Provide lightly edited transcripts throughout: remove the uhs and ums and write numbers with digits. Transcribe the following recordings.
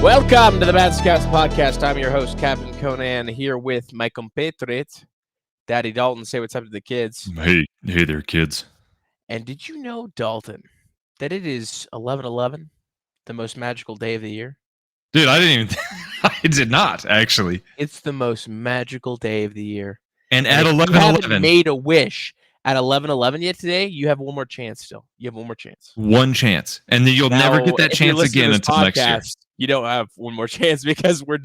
Welcome to the ManScouts podcast. I'm your host, Captain Conan, here with my compatriot, Daddy Dalton. Say what's up to the kids. Hey there, kids. And did you know, Dalton, that it is 11/11, the most magical day of the year? Dude, I didn't even... I did not, actually. It's the most magical day of the year. And at if 11/11... you haven't made a wish at 11/11 yet today, you have one more chance still. You have one more chance. One chance. And then you'll never get that chance again until next year. You don't have one more chance because we're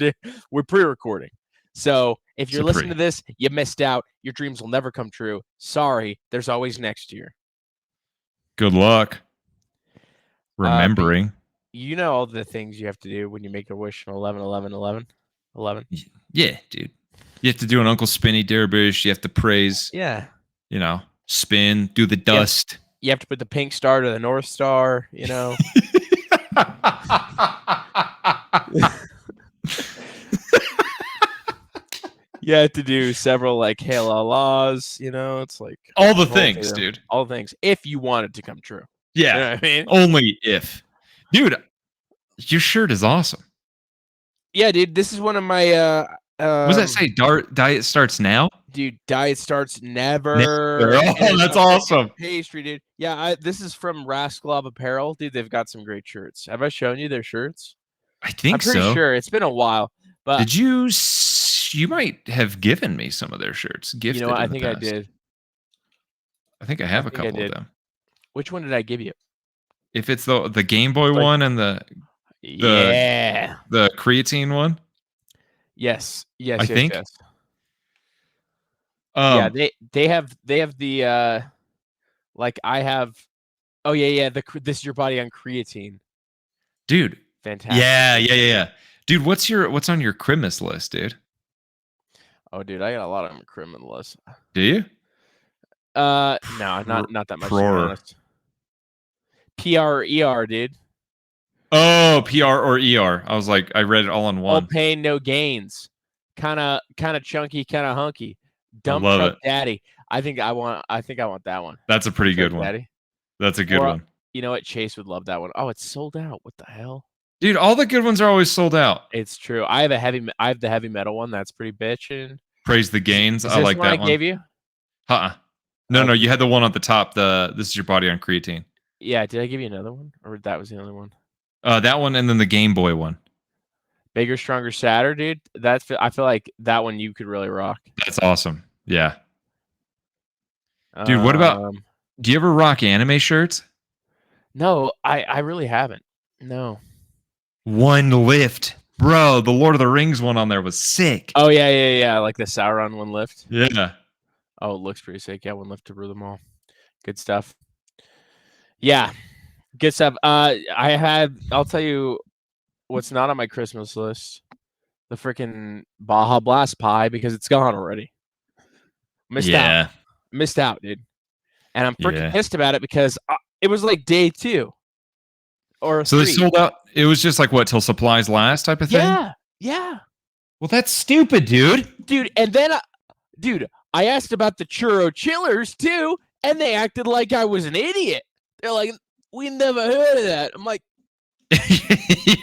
pre-recording. So if you're listening to this, you missed out. Your dreams will never come true. Sorry, there's always next year. Good luck. Remembering. You know all the things you have to do when you make a wish on 11/11/11. Yeah, dude. You have to do an Uncle Spinny Dervish. You have to praise. Yeah. You know, spin, do the dust. You have to put the pink star to the North Star, you know. You have to do several like Hail Allahs, you know. It's like all the things, dude. All the things. If you want it to come true. Yeah. You know what I mean? Only if. Dude, your shirt is awesome. Yeah, dude. This is one of my what does that say? Diet starts now? Dude, diet starts never. Oh, that's awesome. Pastry, dude. Yeah, this is from Rascalov Apparel. Dude, they've got some great shirts. Have I shown you their shirts? I think so. I'm pretty sure. It's been a while. But did you? You might have given me some of their shirts. Gifted. You know what? I think I did. I think I have a couple of them. Which one did I give you? If it's the Game Boy one and the creatine one. Yes. I think. Yes. Yeah, they have the like I have. Oh yeah. This is your body on creatine. Dude. Fantastic. Yeah. Dude, what's on your Christmas list, dude? Oh, dude, I got a lot on my Christmas list. Do you? No, not that much. To be honest. PR or ER, dude. Oh, PR or ER. I was like, I read it all in one. All pain, no gains. Kind of chunky, kind of hunky. Dump Love truck it. daddy. I think I want that one. That's a pretty good one. Daddy. That's a good one. You know what? Chase would love that one. Oh, it's sold out. What the hell? Dude, all the good ones are always sold out. It's true. I have the heavy metal one. That's pretty bitchin'. Praise the Gains. I like that one. I gave you? No. You had the one at the top. This is your body on creatine. Yeah. Did I give you another one, or that was the only one? That one, and then the Game Boy one. Bigger, stronger, sadder, dude. I feel like that one you could really rock. That's awesome. Yeah. Dude, what about? Do you ever rock anime shirts? No, I really haven't. No. One lift, bro. The Lord of the Rings one on there was sick. Oh yeah. Like the Sauron one lift. Yeah. Oh, it looks pretty sick. Yeah, one lift to rule them all. Good stuff. Yeah, good stuff. I'll tell you what's not on my Christmas list: the freaking Baja Blast pie, because it's gone already. Missed out, dude. And I'm freaking pissed about it because it was like day 2. Or so 3. They sold out. It was just like what, till supplies last type of thing? Yeah. Well, that's stupid, dude. And then, I asked about the churro chillers too, and they acted like I was an idiot. They're like, "We never heard of that." I'm like,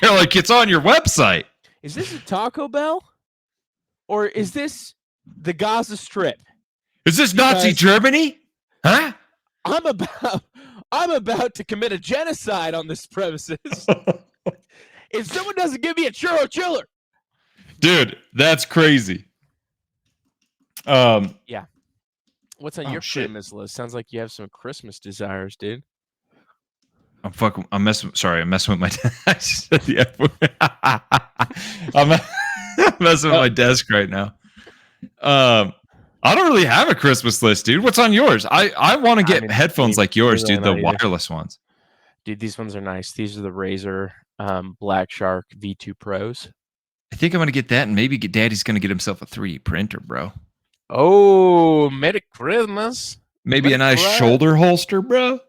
"You're like, it's on your website." Is this a Taco Bell, or is this the Gaza Strip? Is this Nazi Germany? Huh? I'm about to commit a genocide on this premises. If someone doesn't give me a churro chiller. Dude, that's crazy. Yeah. What's on your Christmas list? Sounds like you have some Christmas desires, dude. I'm messing with my I said the F word. I'm messing with my desk right now. I don't really have a Christmas list, dude. What's on yours? I want to get headphones like yours, dude. The wireless ones. Dude, these ones are nice. These are the Razer Black Shark V2 Pros. I think I'm going to get that, and maybe Daddy's going to get himself a 3D printer, bro. Oh, Merry Christmas. Maybe a nice shoulder holster, bro.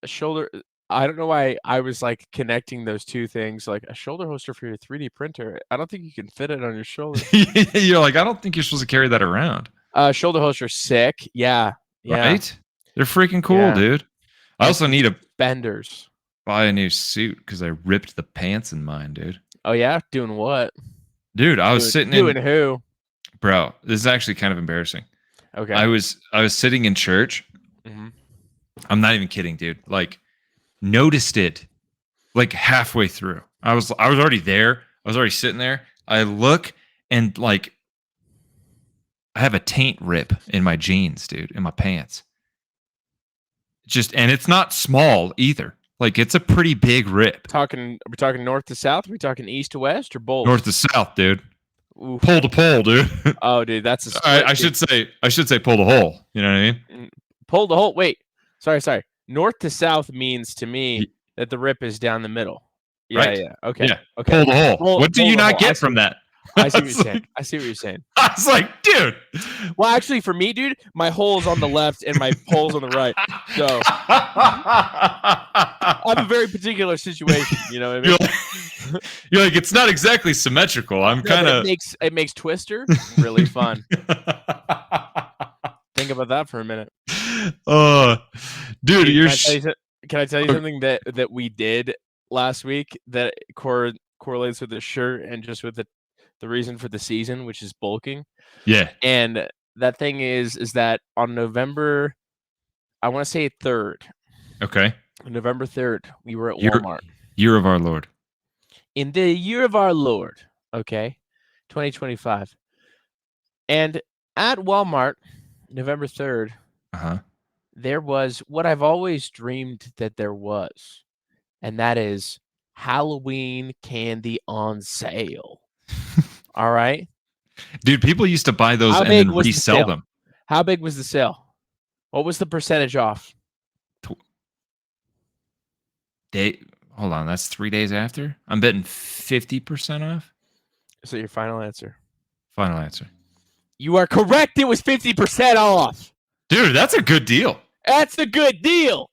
A shoulder. I don't know why I was like connecting those two things, like a shoulder holster for your 3D printer. I don't think you can fit it on your shoulder. You're like, I don't think you're supposed to carry that around. Shoulder holster, sick. Yeah. Right? They're freaking cool, dude. I also need benders. Buy a new suit because I ripped the pants in mine, dude. Oh yeah, doing what? Dude, I was sitting Doing in who? bro, this is actually kind of embarrassing. Okay. I was sitting in church. Hmm. I'm not even kidding, dude. Like noticed it like halfway through. I was already there. I was already sitting there. I look and like I have a taint rip in my jeans, dude, in my pants. Just and it's not small either. Like it's a pretty big rip. Are we talking north to south? Are we talking east to west or both? North to south, dude. Oof. Pole to pole, dude. Oh, dude, that's a I, split. I should say pull the hole. You know what I mean? Pull the hole. Wait, sorry. North to south means to me Y- that the rip is down the middle. Yeah, Right? yeah. Okay, Yeah. okay. Pull the hole. What do Pull you the not hole. get from that? I see what you're was saying. like- I see what you're saying. I was like, dude. Well, actually, for me, dude, my hole is on the left and my pole's on the right. So I have a very particular situation. You know what I mean? You're like, it's not exactly symmetrical. I'm No, kind but of. it makes Twister really fun. Think about that for a minute. Dude, you're. Can I tell you something that we did last week that correlates with the shirt and just with the reason for the season, which is bulking? Yeah. And that thing is that on November, I want to say 3rd. Okay. November 3rd, we were at Walmart. Year of our Lord. In the year of our Lord, okay, 2025. And at Walmart, November 3rd, there was what I've always dreamed that there was, and that is Halloween candy on sale. All right? Dude, people used to buy those and then resell them. How big was the sale? What was the percentage off? Hold on, that's 3 days after? I'm betting 50% off. So your final answer? Final answer. You are correct. It was 50% off. Dude, that's a good deal. That's a good deal.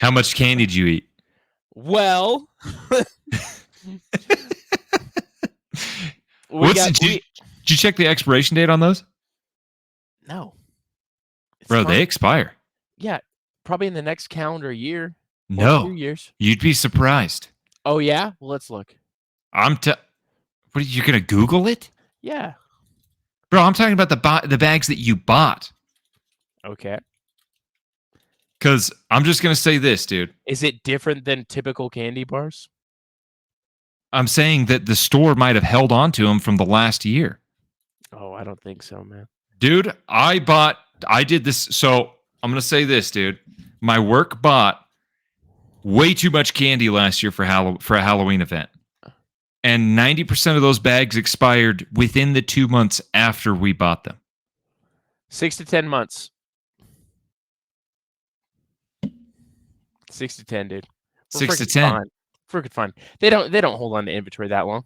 How much candy did you eat? Well, did you check the expiration date on those? No. Bro, they expire. Yeah, probably in the next calendar year. No. 2 years. You'd be surprised. Oh, yeah? Well, let's look. What are you going to Google it? Yeah. Bro, I'm talking about the bags that you bought. Okay. Because I'm just going to say this, dude. Is it different than typical candy bars? I'm saying that the store might have held on to them from the last year. Oh, I don't think so, man. Dude, I did this. So I'm going to say this, dude. My work bought way too much candy last year for a Halloween event. And 90% of those bags expired within the 2 months after we bought them. 6 to 10 months. 6 to 10, dude. 6 to 10. Freaking fine. They don't hold on to inventory that long.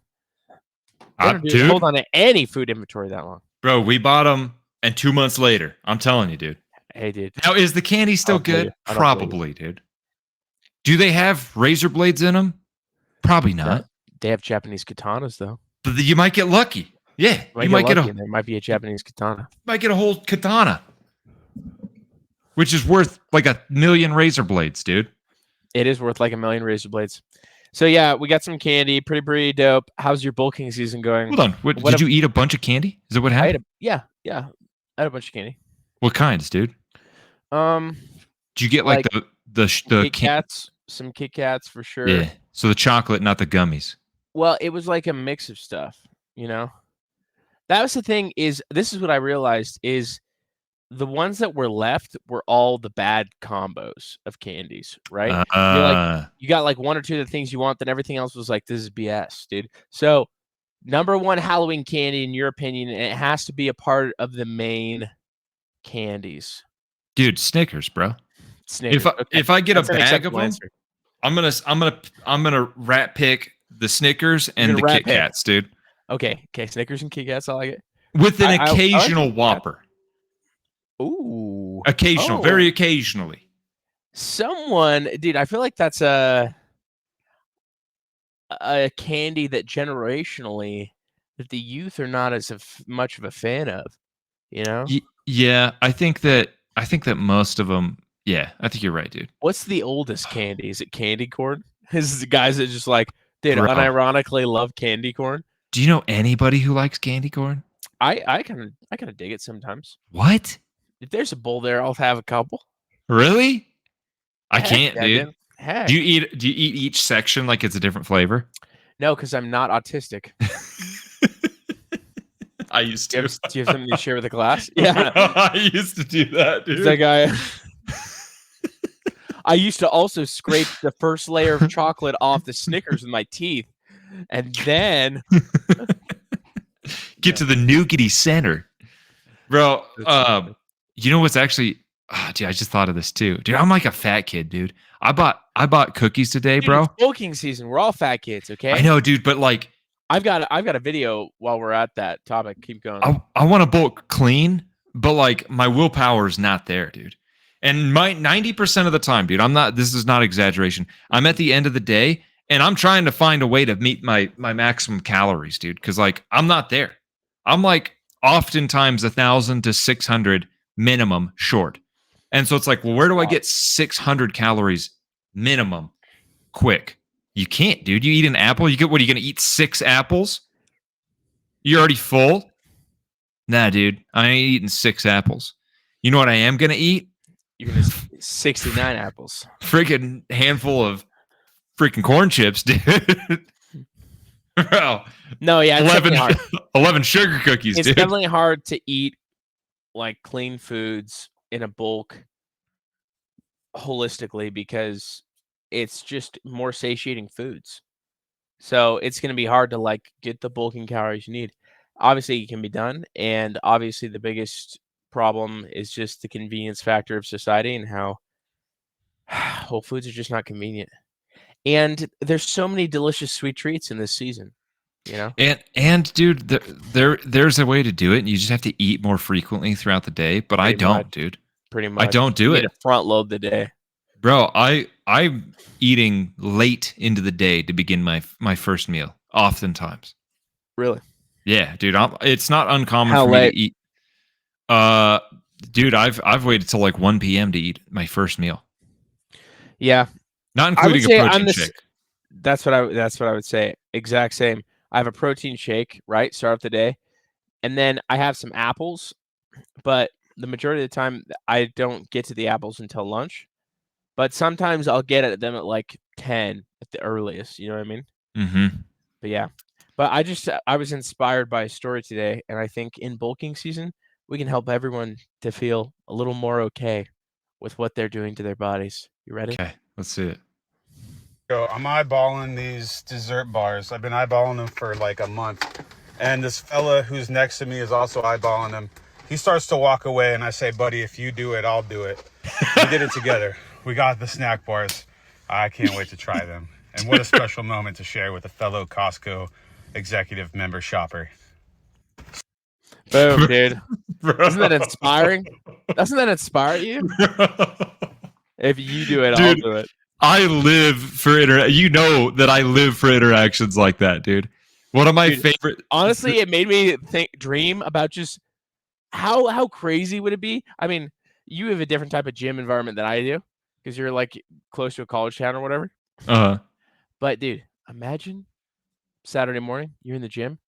They don't dude, hold on to any food inventory that long. Bro, we bought them and 2 months later. I'm telling you, dude. Hey, dude. Now, is the candy still good? Probably, dude. Do they have razor blades in them? Probably not. They have Japanese katanas, though. But you might get lucky. Yeah, you might get there might be a Japanese katana. Might get a whole katana, which is worth like 1 million razor blades, dude. It is worth like 1 million razor blades. So yeah, we got some candy, pretty dope. How's your bulking season going? Hold on, did you eat a bunch of candy? Is that what happened? I had a bunch of candy. What kinds, dude? Did you get like the Kit Kats? Some Kit Kats for sure. Yeah. So the chocolate, not the gummies. Well, it was like a mix of stuff, you know. That was the thing. This is what I realized is the ones that were left were all the bad combos of candies, right? You got like 1 or 2 of the things you want, then everything else was like, this is BS, dude. So, number 1 Halloween candy, in your opinion, and it has to be a part of the main candies. Dude, Snickers, bro. Snickers. If I get a bag of them, I'm gonna rat pick the Snickers and the Kit Kats, dude. Okay, Snickers and Kit Kats, I like it. With an occasional Whopper. Ooh. Occasional, very occasionally. Dude, I feel like that's a candy that generationally that the youth are not as much of a fan of, you know? Yeah, I think that most of them, yeah, I think you're right, dude. What's the oldest candy? Is it candy corn? Is the guys that just like, Dude, Bro, unironically love candy corn. do you know anybody who likes candy corn? I kind of dig it sometimes. What? If there's a bowl there, I'll have a couple. Really? I Heck can't, yeah, dude. dude. Heck. Do you eat each section like it's a different flavor? No, because I'm not autistic. I used Do you, to. have, do you have something to share with the class? Yeah. I used to do that, It's dude. like I used to also scrape the first layer of chocolate off the Snickers with my teeth, and then Get to the nougaty center, bro. You know what's actually? Dude, I just thought of this too, dude. I'm like a fat kid, dude. I bought cookies today, dude, it's bro. bulking season. We're all fat kids, okay? I know, dude, but like, I've got a video while we're at that topic. Keep going. I want to bulk clean, but like my willpower is not there, dude. And my 90% of the time, dude, I'm not. This is not exaggeration. I'm at the end of the day, and I'm trying to find a way to meet my maximum calories, dude. Because like I'm not there. I'm like oftentimes 1,000 to 600 minimum short, and so it's like, well, where do I get 600 calories minimum quick? You can't, dude. You eat an apple. You get what? Are you gonna eat 6 apples? You're already full. Nah, dude. I ain't eating 6 apples. You know what I am gonna eat? You're gonna 69 apples. Freaking handful of freaking corn chips, dude. Bro, No, yeah, it's 11, definitely hard. 11 sugar cookies, It's dude. definitely hard to eat like clean foods in a bulk holistically because it's just more satiating foods. So it's going to be hard to like get the bulking calories you need. Obviously, it can be done, and obviously, the biggest problem is just the convenience factor of society and how Whole Foods are just not convenient. And there's so many delicious sweet treats in this season, you know? And dude, there's a way to do it, and you just have to eat more frequently throughout the day. But I Pretty don't, much. dude. Pretty much. I don't do You it, need to front load the day. bro. I'm eating late into the day to begin my first meal. Oftentimes, Really? yeah, dude. It's not uncommon How for me late? to eat. Uh, dude, I've waited till like 1 p.m. to eat my first meal, Yeah. not I would including a say I'm protein the shake. that's what I would say. Exact same. I have a protein shake, right? Start off the day. And then I have some apples, but the majority of the time I don't get to the apples until lunch. But sometimes I'll get at them at like 10 at the earliest, you know what I mean? Mm-hmm. But yeah. But I was inspired by a story today, and I think in bulking season, we can help everyone to feel a little more okay with what they're doing to their bodies. You ready? Okay, let's see it. So I'm eyeballing these dessert bars. I've been eyeballing them for like a month. And this fella who's next to me is also eyeballing them. He starts to walk away and I say, buddy, if you do it, I'll do it. We did it together. We got the snack bars. I can't wait to try them. And what a special moment to share with a fellow Costco executive member shopper. Boom, dude. Isn't that inspiring? Doesn't that inspire you? If you do it, I'll Dude. do it. I live for You know that I live for interactions like that, dude. One of my Dude, favorite. Honestly, it made me dream about just how crazy would it be? I mean, you have a different type of gym environment than I do because you're like close to a college town or whatever. But dude, imagine Saturday morning, you're in the gym,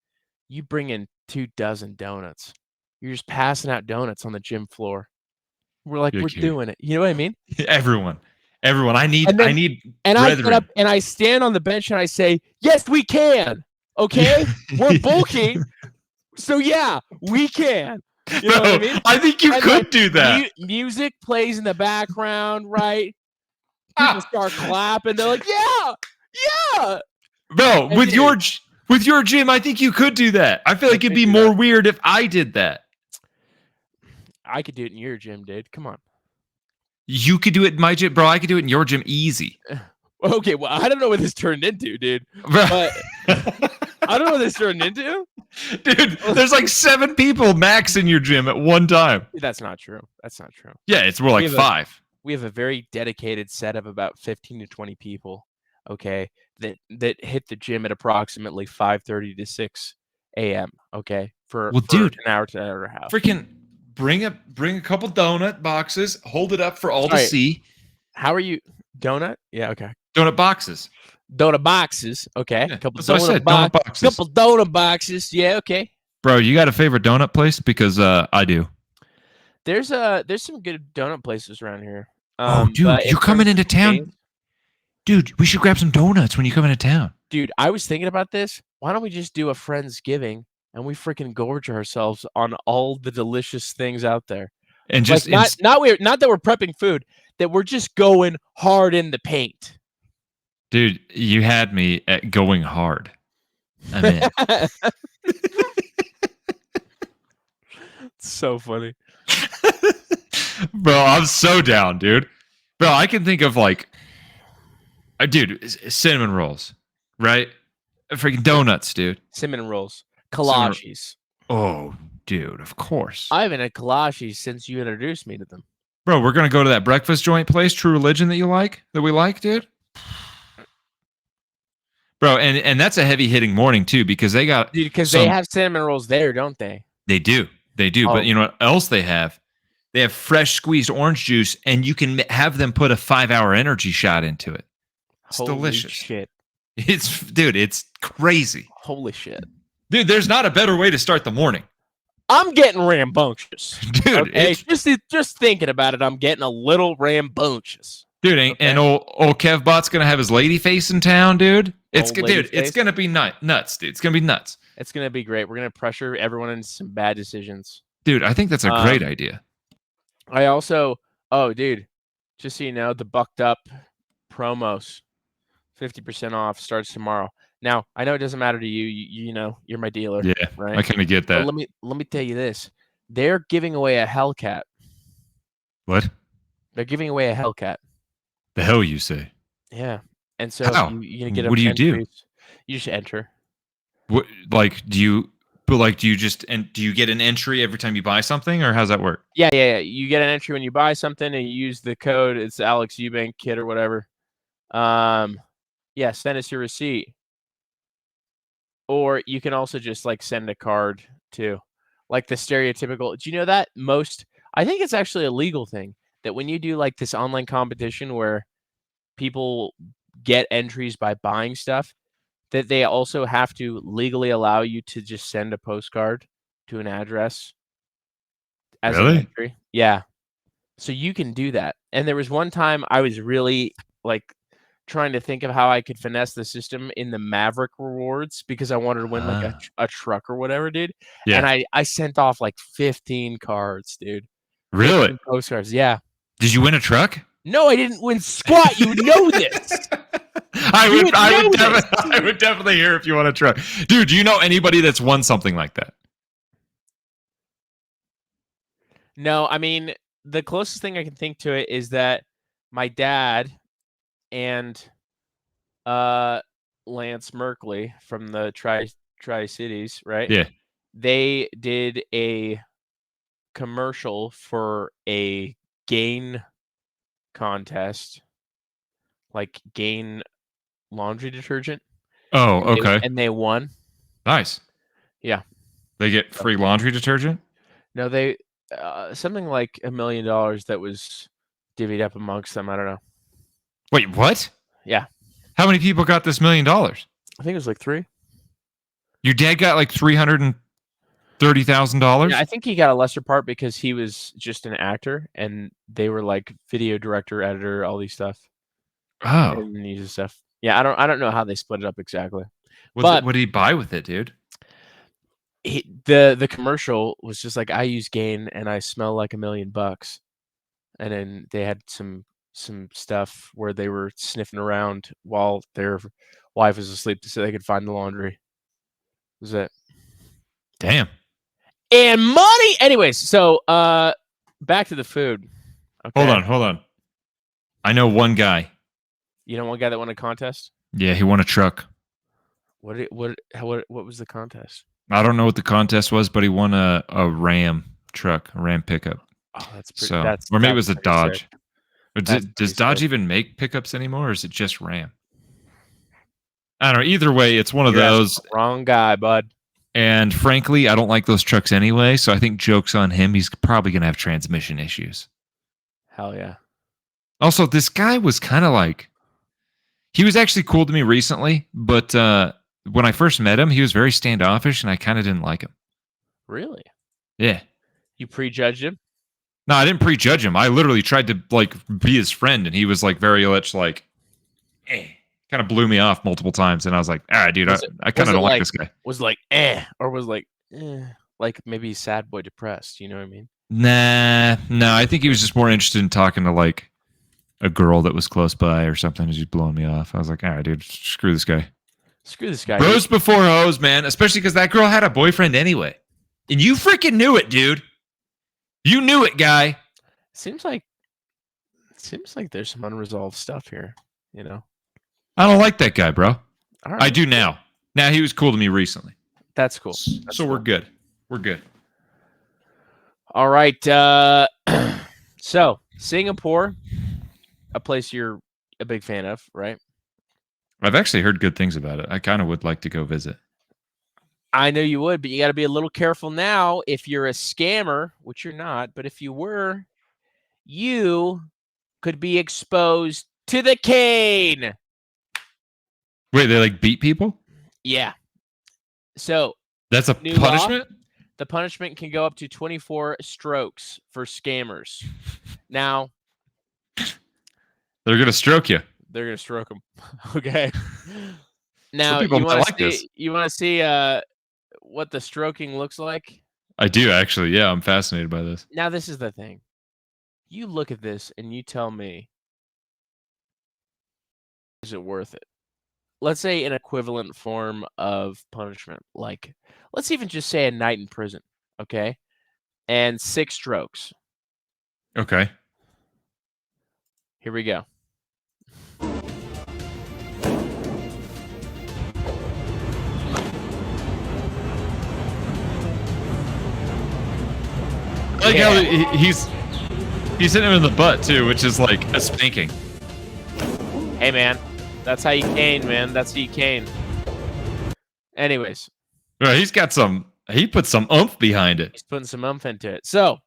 you bring in 24 donuts. You're just passing out donuts on the gym floor. We're like, You're we're cute. doing it. You know what I mean? Everyone. I need And then- I need And I get brethren. up and I stand on the bench and I say, yes, we can. Okay? We're bulking. So yeah, we can. You know what I mean? I think you And, could like, do that. Music plays in the background, right? People start clapping. They're like, yeah. Bro, And with dude, your gym, I think you could do that. I feel like it'd could be do more that. weird if I did that. I could do it in your gym, dude. Come on. You could do it in my gym, bro. I could do it in your gym easy. Okay, well, I don't know what this turned into, dude. Bro. But I don't know what this turned into. Dude, there's like 7 people max in your gym at one time. That's not true. That's not true. Yeah, it's more like have 5. We have a very dedicated set of about 15 to 20 people, okay, that hit the gym at approximately 5:30 to 6 a.m., okay, for Dude, an hour to an hour and a half. Freaking bring a couple donut boxes, hold it up for all to Alright. see. How are you? Donut? Yeah, okay. Donut boxes. Donut boxes. Okay. Yeah, Couple that's what I donut said. Donut boxes. Couple donut boxes. Yeah. Okay. Bro, you got a favorite donut place? Because I do. There's some good donut places around here. Oh, dude, But you're in coming terms into of town. chains- Dude, we should grab some donuts when you come into town. dude, I was thinking about this. Why don't we just do a Friendsgiving and we freaking gorge ourselves on all the delicious things out there? And Like just not that we're prepping food, that we're just going hard in the paint. dude, you had me at going hard. I'm in. So funny. Bro, I'm so down, dude. Bro, I can think of like, dude, cinnamon rolls, right? Freaking donuts, dude. Cinnamon rolls. Kolaches. Oh, dude, of course. I haven't had kolaches since you introduced me to them. Bro, we're gonna go to that breakfast joint place, True Religion, that we like, dude. Bro, and that's a heavy hitting morning too, because they got Because they have cinnamon rolls there, don't they? They do. Oh. But you know what else they have? They have fresh squeezed orange juice, and you can have them put a 5-hour energy shot into it. It's Holy delicious. Shit. It's crazy. Holy shit. Dude, there's not a better way to start the morning. I'm getting rambunctious. Dude, Okay? Just thinking about it, I'm getting a little rambunctious. Dude, and old Kevbot's gonna have his lady face in town, dude. It's gonna be nuts, dude. It's gonna be nuts. It's gonna be great. We're gonna pressure everyone into some bad decisions. Dude, I think that's a great idea. I also, dude, just so you know, the Bucked Up promos, 50% off, starts tomorrow. Now, I know it doesn't matter to you. You know, you're my dealer. Yeah, right? I kind of get that. But let me tell you this: they're giving away a Hellcat. What? They're giving away a Hellcat. The hell you say? Yeah, and so How? you gonna get. What do you do? You just enter. What do you? But like, do you get an entry every time you buy something, or how's that work? Yeah. You get an entry when you buy something, and you use the code. It's Alex Eubank Kit or whatever. Yeah, send us your receipt. Or you can also just like send a card too, like the stereotypical. Do you know that I think it's actually a legal thing that when you do like this online competition where people get entries by buying stuff, that they also have to legally allow you to just send a postcard to an address as an entry. Yeah. So you can do that. And there was one time I was really like trying to think of how I could finesse the system in the Maverick rewards because I wanted to win like a truck or whatever, dude. Yeah. And I sent off like 15 cards, dude. Really? Postcards. Yeah. Did you win a truck? No, I didn't win squat. You know this. I would definitely hear if you want a truck. Dude, do you know anybody that's won something like that? No, I mean, the closest thing I can think to it is that my dad and Lance Merkley from the Tri-Cities, right? Yeah. They did a commercial for a Gain contest, like Gain laundry detergent. Oh, okay. And they won. Nice. Yeah. They get free laundry detergent? No, they something like $1 million that was divvied up amongst them. I don't know. Wait, what? Yeah. How many people got this $1 million? I think it was like 3. Your dad got like $330,000? Yeah, I think he got a lesser part because he was just an actor, and they were like video director, editor, all these stuff. Oh, and music stuff. Yeah, I don't know how they split it up exactly. What did he buy with it, dude? The commercial was just like, I use Gain and I smell like $1 million, and then they had some stuff where they were sniffing around while their wife was asleep so they could find the laundry. That was it. Damn. And money. Anyways, so back to the food. Okay. Hold on. I know one guy. You know one guy that won a contest? Yeah, he won a truck. What was the contest? I don't know what the contest was, but he won a Ram truck, a Ram pickup. Oh, that's pretty. Or maybe it was a Dodge. Does Dodge sick. even make pickups anymore, or is it just Ram? I don't know. Either way, it's one of those. Wrong guy, bud. And frankly, I don't like those trucks anyway, so I think joke's on him. He's probably going to have transmission issues. Hell yeah. Also, this guy was kind of like, He was actually cool to me recently, but when I first met him, he was very standoffish, and I kind of didn't like him. Really? Yeah. You prejudged him? No, I didn't prejudge him. I literally tried to like be his friend, and he was like very much like, kind of blew me off multiple times, and I was like, dude, I kind of don't like this guy. Was like or was like like maybe sad boy depressed? You know what I mean? Nah, no, I think he was just more interested in talking to like a girl that was close by or something. He's just blowing me off. I was like, all right, dude, screw this guy. Screw this guy. Bros before hoes, man. Especially because that girl had a boyfriend anyway, and you freaking knew it, dude. You knew it, guy. Seems like there's some unresolved stuff here. You know. I don't like that guy, bro. All right. I do now. Now he was cool to me recently. That's cool. So we're good. We're good. All right. So Singapore, a place you're a big fan of, right? I've actually heard good things about it. I kind of would like to go visit. I know you would, but you got to be a little careful now. If you're a scammer, which you're not, but if you were, you could be exposed to the cane. Wait, they like beat people? Yeah. So That's a new punishment? law, the punishment can go up to 24 strokes for scammers. Now, they're going to stroke you. they're going to stroke them. Okay. Now, Some people you might want like to this. see, you want to see what the stroking looks like? I do, actually. Yeah, I'm fascinated by this. Now, this is the thing. You look at this and you tell me, is it worth it? Let's say an equivalent form of punishment, like let's even just say a night in prison, okay? And 6 strokes. Okay. Here we go. I like how he's hitting him in the butt, too, which is like a spanking. Hey, man. That's how you cane, man. That's how you cane. Anyways. Right, he put some oomph behind it. He's putting some oomph into it. So,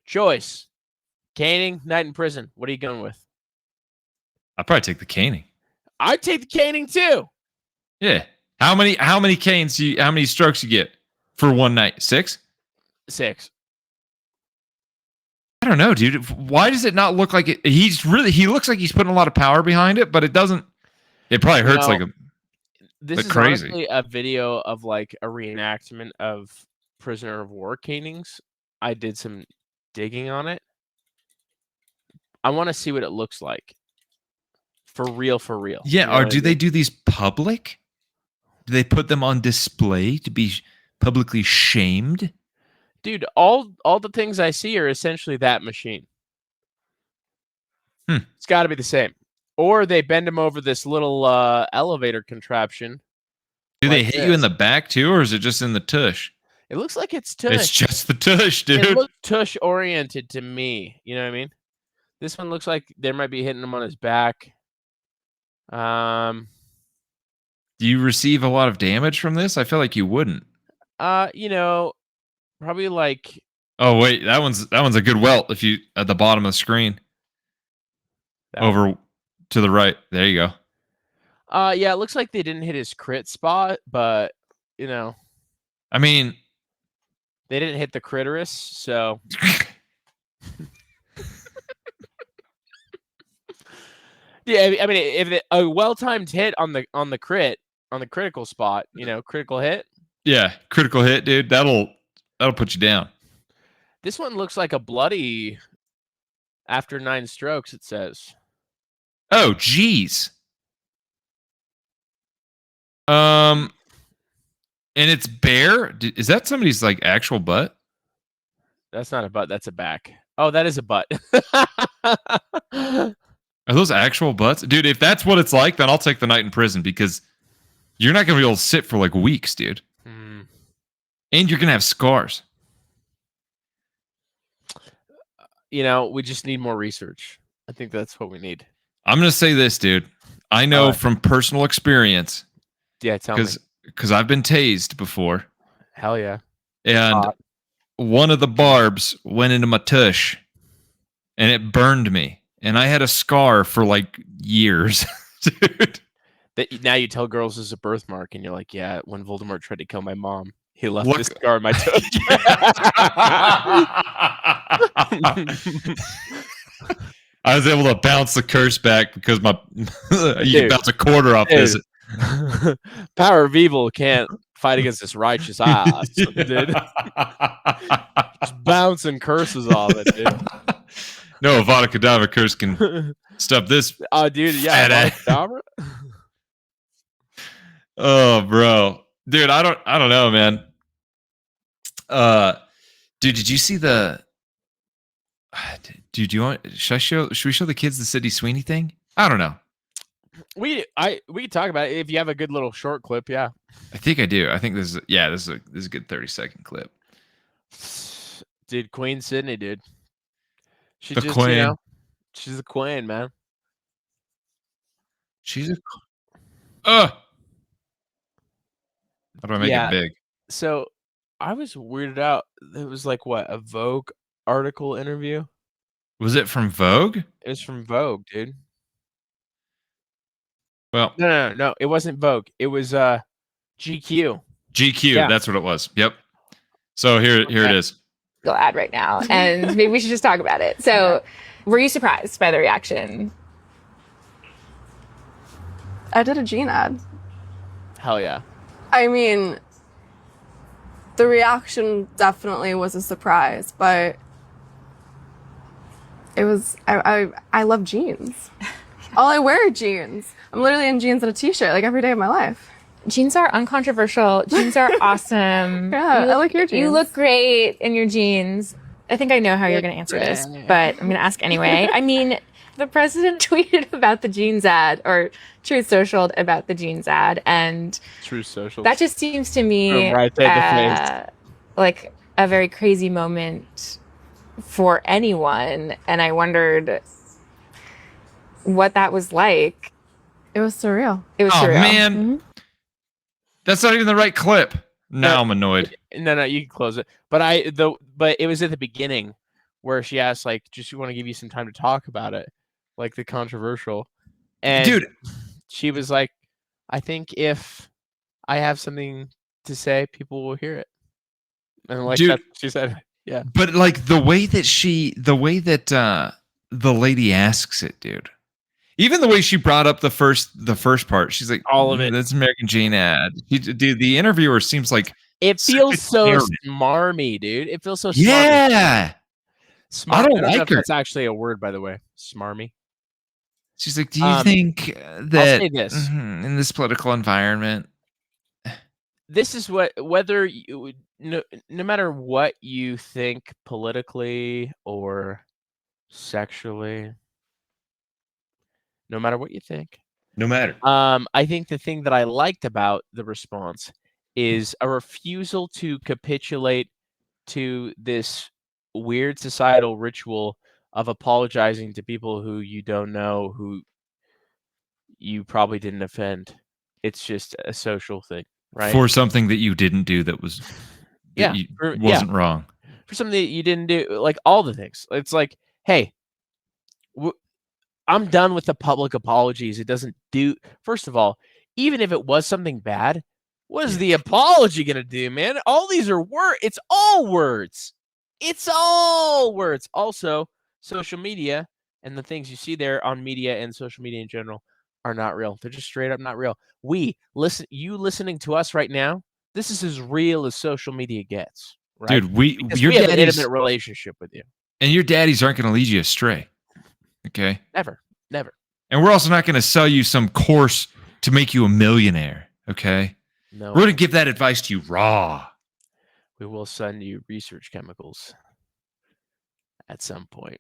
choice. Caning, night in prison. What are you going with? I'd probably take the caning. I'd take the caning, too. Yeah. How many canes how many strokes you get for one night? 6? 6. I don't know, dude. Why does it not look like it? He looks like he's putting a lot of power behind it, but it doesn't. It probably hurts this is crazy. Honestly a video of like a reenactment of prisoner of war canings. I did some digging on it. I want to see what it looks like. For real. Yeah, you know or do they do these public? Do they put them on display to be publicly shamed? Dude, all the things I see are essentially that machine. It's got to be the same. Or they bend him over this little elevator contraption. Do they hit you in the back too, or is it just in the tush? It looks like it's tush. It's just the tush, dude. It looks tush oriented to me. You know what I mean? This one looks like they might be hitting him on his back. Do you receive a lot of damage from this? I feel like you wouldn't. Probably like. Oh wait, that one's a good welt. If you at the bottom of the screen, over to the right. There you go. Yeah, it looks like they didn't hit his crit spot, but I mean, they didn't hit the clitoris, so. Yeah, I mean, if a well-timed hit on the critical spot, critical hit. Yeah, critical hit, dude. That'll put you down. This one looks like a bloody after 9 strokes, it says. Oh, geez. And it's bare? Is that somebody's like actual butt? That's not a butt, that's a back. Oh, that is a butt. Are those actual butts? Dude, if that's what it's like, then I'll take the night in prison because you're not going to be able to sit for like weeks, dude. And you're going to have scars. We just need more research. I think that's what we need. I'm going to say this, dude. I know from personal experience. Yeah, tell me. Because I've been tased before. Hell yeah. And one of the barbs went into my tush and it burned me. And I had a scar for like years. dude. That now you tell girls it's a birthmark, and you're like, yeah, when Voldemort tried to kill my mom, he left Look- this scar on my toe. I was able to bounce the curse back because you can Dude. bounce a quarter off this. Power of evil can't fight against this righteous ass, dude. Just bouncing curses off it, dude. No, Avada Kedavra curse can stop this. Oh, dude, yeah. fat Avada ass. Kedavra? Oh, bro, dude, I don't know, man. Dude, did you see the? Dude, should we show the kids the Sydney Sweeney thing? I don't know. We can talk about it if you have a good little short clip. Yeah, I think I do. I think this is a good 30-second clip. Dude, Queen Sydney, dude. She The just, queen. she's a queen, man. She's a. How do I make Yeah. it big? So I was weirded out. It was like what, a Vogue article interview? Was it from Vogue? It was from Vogue, dude. Well, No. It wasn't Vogue. It was GQ. GQ. Yeah. That's what it was. Yep. So here it is. Ad right now, and maybe we should just talk about it. So, were you surprised by the reaction? I did a Gene ad. Hell yeah. I mean, the reaction definitely was a surprise, but it was, I love jeans. All I wear are jeans. I'm literally in jeans and a t-shirt like every day of my life. Jeans are uncontroversial. Jeans are awesome. Yeah, I like your jeans. You look great in your jeans. I think I know how you're going to answer this, but I'm going to ask anyway. I mean, the president tweeted about the jeans ad, or Truth Socialed about the jeans ad, and Truth Social. that just seems to me Right there in the like a very crazy moment for anyone, and I wondered what that was like. It was surreal. It was Oh surreal. man, Mhm. that's not even the right clip. Now I'm annoyed. No, you can close it. But but it was at the beginning where she asked, like, just want to give you some time to talk about it, like the controversial. And Dude, she was like, I think if I have something to say, people will hear it. And like Dude. that, she said, yeah. but like the way that the lady asks it, dude. Even the way she brought up the first part, she's like, All of it. That's American Gene ad. Dude, the interviewer seems like It such feels a so Karen. smarmy, dude. It feels so smarmy. Yeah. Smart. I don't know like if her. that's actually a word, by the way. Smarmy. She's like, do you think I'll that say this. in this political environment? This is whether you, no matter what you think politically or sexually, no matter what you think, No matter. I think the thing that I liked about the response is a refusal to capitulate to this weird societal ritual of apologizing to people who you don't know, who you probably didn't offend. It's just a social thing, right? For something that you didn't do that was wasn't wrong. For something that you didn't do, like all the things. It's like, hey, I'm done with the public apologies. It doesn't do. First of all, even if it was something bad, what is the apology gonna do, man? All these are words. It's all words. It's all words. Also, social media and the things you see there on media and social media in general are not real. They're just straight up not real. You listening to us right now, this is as real as social media gets, right? Dude, Because your we have an daddies intimate relationship with you. and your daddies aren't going to lead you astray. Okay? Never. And we're also not going to sell you some course to make you a millionaire, okay? No. We're going to give that advice to you raw. We will send you research chemicals at some point.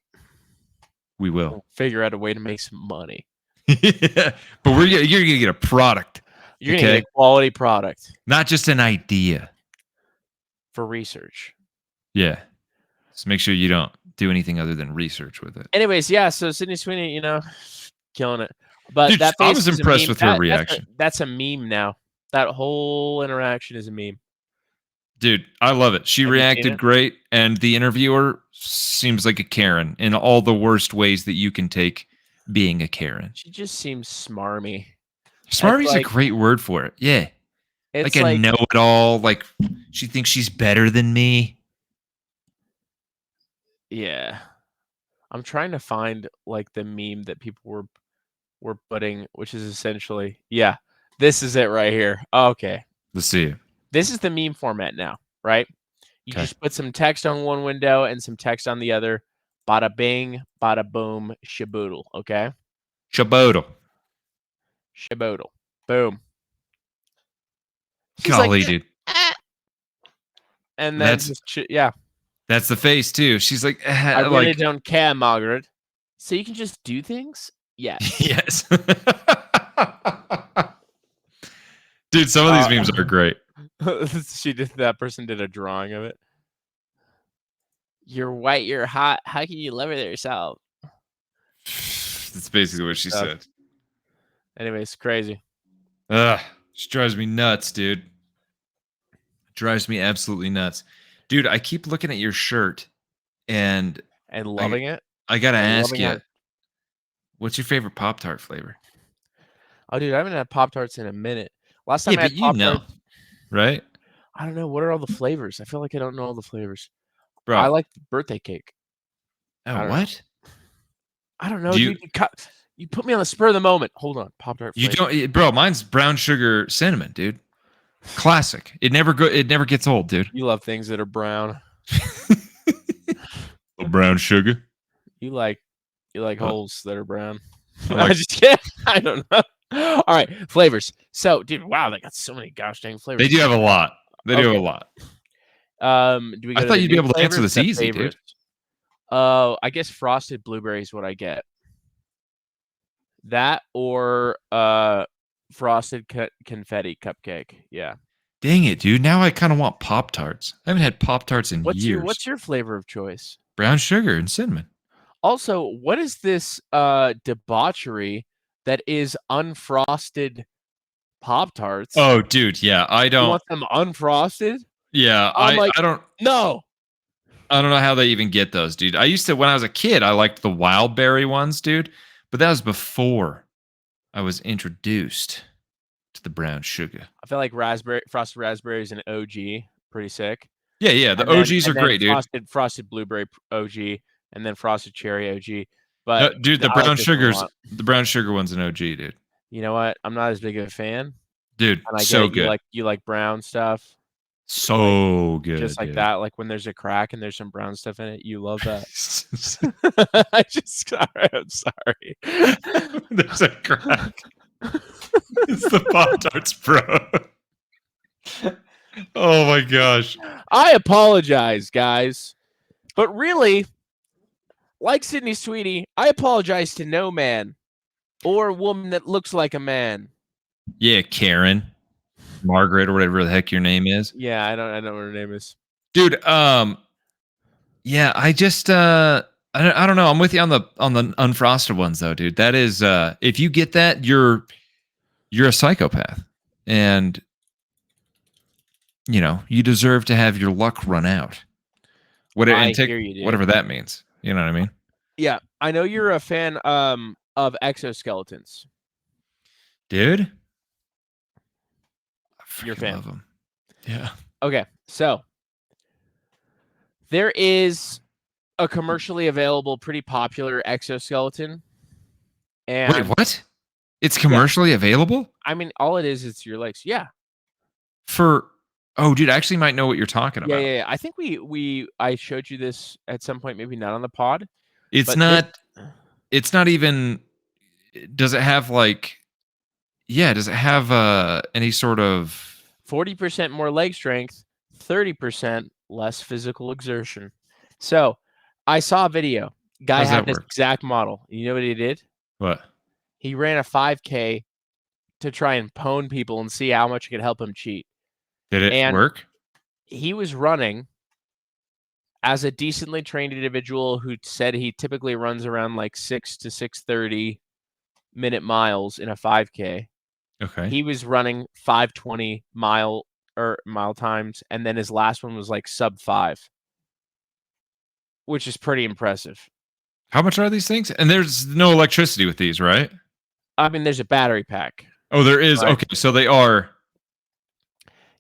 We will. We'll figure out a way to make some money. But you're going to get a product. You're going to get a quality product Not just an idea. for research. Yeah. Just make sure you don't do anything other than research with it. Anyways, yeah, so Sydney Sweeney, killing it. But Dude, that I face was is a impressed meme. with her reaction. That's a meme now. That whole interaction is a meme. Dude, I love it. She Have you seen reacted it? great, and the interviewer seems like a Karen in all the worst ways that you can take being a Karen. She just seems smarmy. Smarty's like- a great word for it. Yeah. It's Like a like know-it-all. Like she thinks she's better than me. yeah. I'm trying to find like the meme that people were putting, which is essentially this is it right here. Okay. Let's see it. This is the meme format now, right? You Okay. just put some text on one window and some text on the other. Bada bing, bada boom, shaboodle. Okay. Shaboodle. Shaboodle. Boom. She's Golly, like, dude. and then That's- just That's the face too. She's like, I really like don't care, Margaret. So you can just do things? Yes. yes. Dude, some of these memes are great. That person did a drawing of it. You're white, you're hot. How can you love it yourself? That's basically what she said. Anyways, crazy. Ugh, she drives me nuts, dude. Drives me absolutely nuts. Dude, I keep looking at your shirt and And loving it. I gotta And ask loving you, how- what's your favorite Pop-Tart flavor? Oh, dude, I haven't had Pop-Tarts in a minute. Last time Yeah, I had but you know, Pop-Tarts, right? I don't know. What are all the flavors? I feel like I don't know all the flavors. Bro, I like the birthday cake. I oh, don't know. what? I don't know, Do you- dude. You put me on the spur of the moment. Hold on. Pop-Tart You flavor. don't, bro. Mine's brown sugar cinnamon, dude. Classic. It never gets old, dude. You love things that are brown. Brown sugar. You like What? holes that are brown. I I like- just kidding. I don't know. All right, flavors. So, dude, wow, they got so many gosh dang flavors. They do have a lot. They do have Okay. a lot. Do we go I to thought the you'd be new able to answer flavors, this the easy, dude. favorites? Oh, I guess frosted blueberry is what I get. That or frosted confetti cupcake. Yeah. Dang it, dude. Now I kind of want Pop Tarts. I haven't had Pop Tarts in years. What's your flavor of choice? Brown sugar and cinnamon. Also, what is this debauchery that is unfrosted Pop-Tarts? Oh, dude. Yeah, I You don't. want them unfrosted? Yeah, I'm like- I don't. No. I don't know how they even get those, dude. I used to, when I was a kid, I liked the wild berry ones, dude. But that was before I was introduced to the brown sugar. I feel like frosted raspberry is an OG, pretty sick. Yeah, yeah. The And then- OGs are and then great, dude. Frosted blueberry OG, and then frosted cherry OG. No, But dude, the I like brown this one a sugars, lot. the brown sugar one's an OG, dude. You know what? I'm not as big of a fan. Dude, And I get so it. good. You like brown stuff, So good. just like dude. that. Like when there's a crack and there's some brown stuff in it, you love that. I'm sorry. There's a crack. It's the Pop Tarts, bro. Oh my gosh. I apologize, guys, but really, like Sydney Sweetie, I apologize to no man or woman that looks like a man. Yeah, Karen, Margaret, or whatever the heck your name is. Yeah, I don't know what her name is. Dude, yeah, I just I don't know. I'm with you on the unfrosted ones though, dude. That is if you get that, you're a psychopath. And you know, you deserve to have your luck run out. I hear you, dude. Whatever that means. You know what I mean? Yeah, I know you're a fan of exoskeletons. Dude. I You're a freaking fan. love 'em. Yeah. Okay, so there is a commercially available, pretty popular exoskeleton. And Wait, what? It's commercially available? I mean, all it is your legs. Yeah. Oh, dude, I actually might know what you're talking about. Yeah. I think I showed you this at some point, maybe not on the pod. It's But not. It's not even. Does it have like? Yeah. Does it have any sort of? 40% more leg strength, 30% less physical exertion. So, I saw a video. Guy How's had that this work? exact model. You know what he did? What? He ran a 5K to try and pwn people and see how much it could help him cheat. Did it And- work? He was running as a decently trained individual who said he typically runs around like 6 to 6:30 minute miles in a 5K. Okay. He was running 5:20 mile times, and then his last one was like sub 5, which is pretty impressive. How much are these things? And there's no electricity with these, right? I mean, there's a battery pack. Oh, there is. Right. Okay, so they are.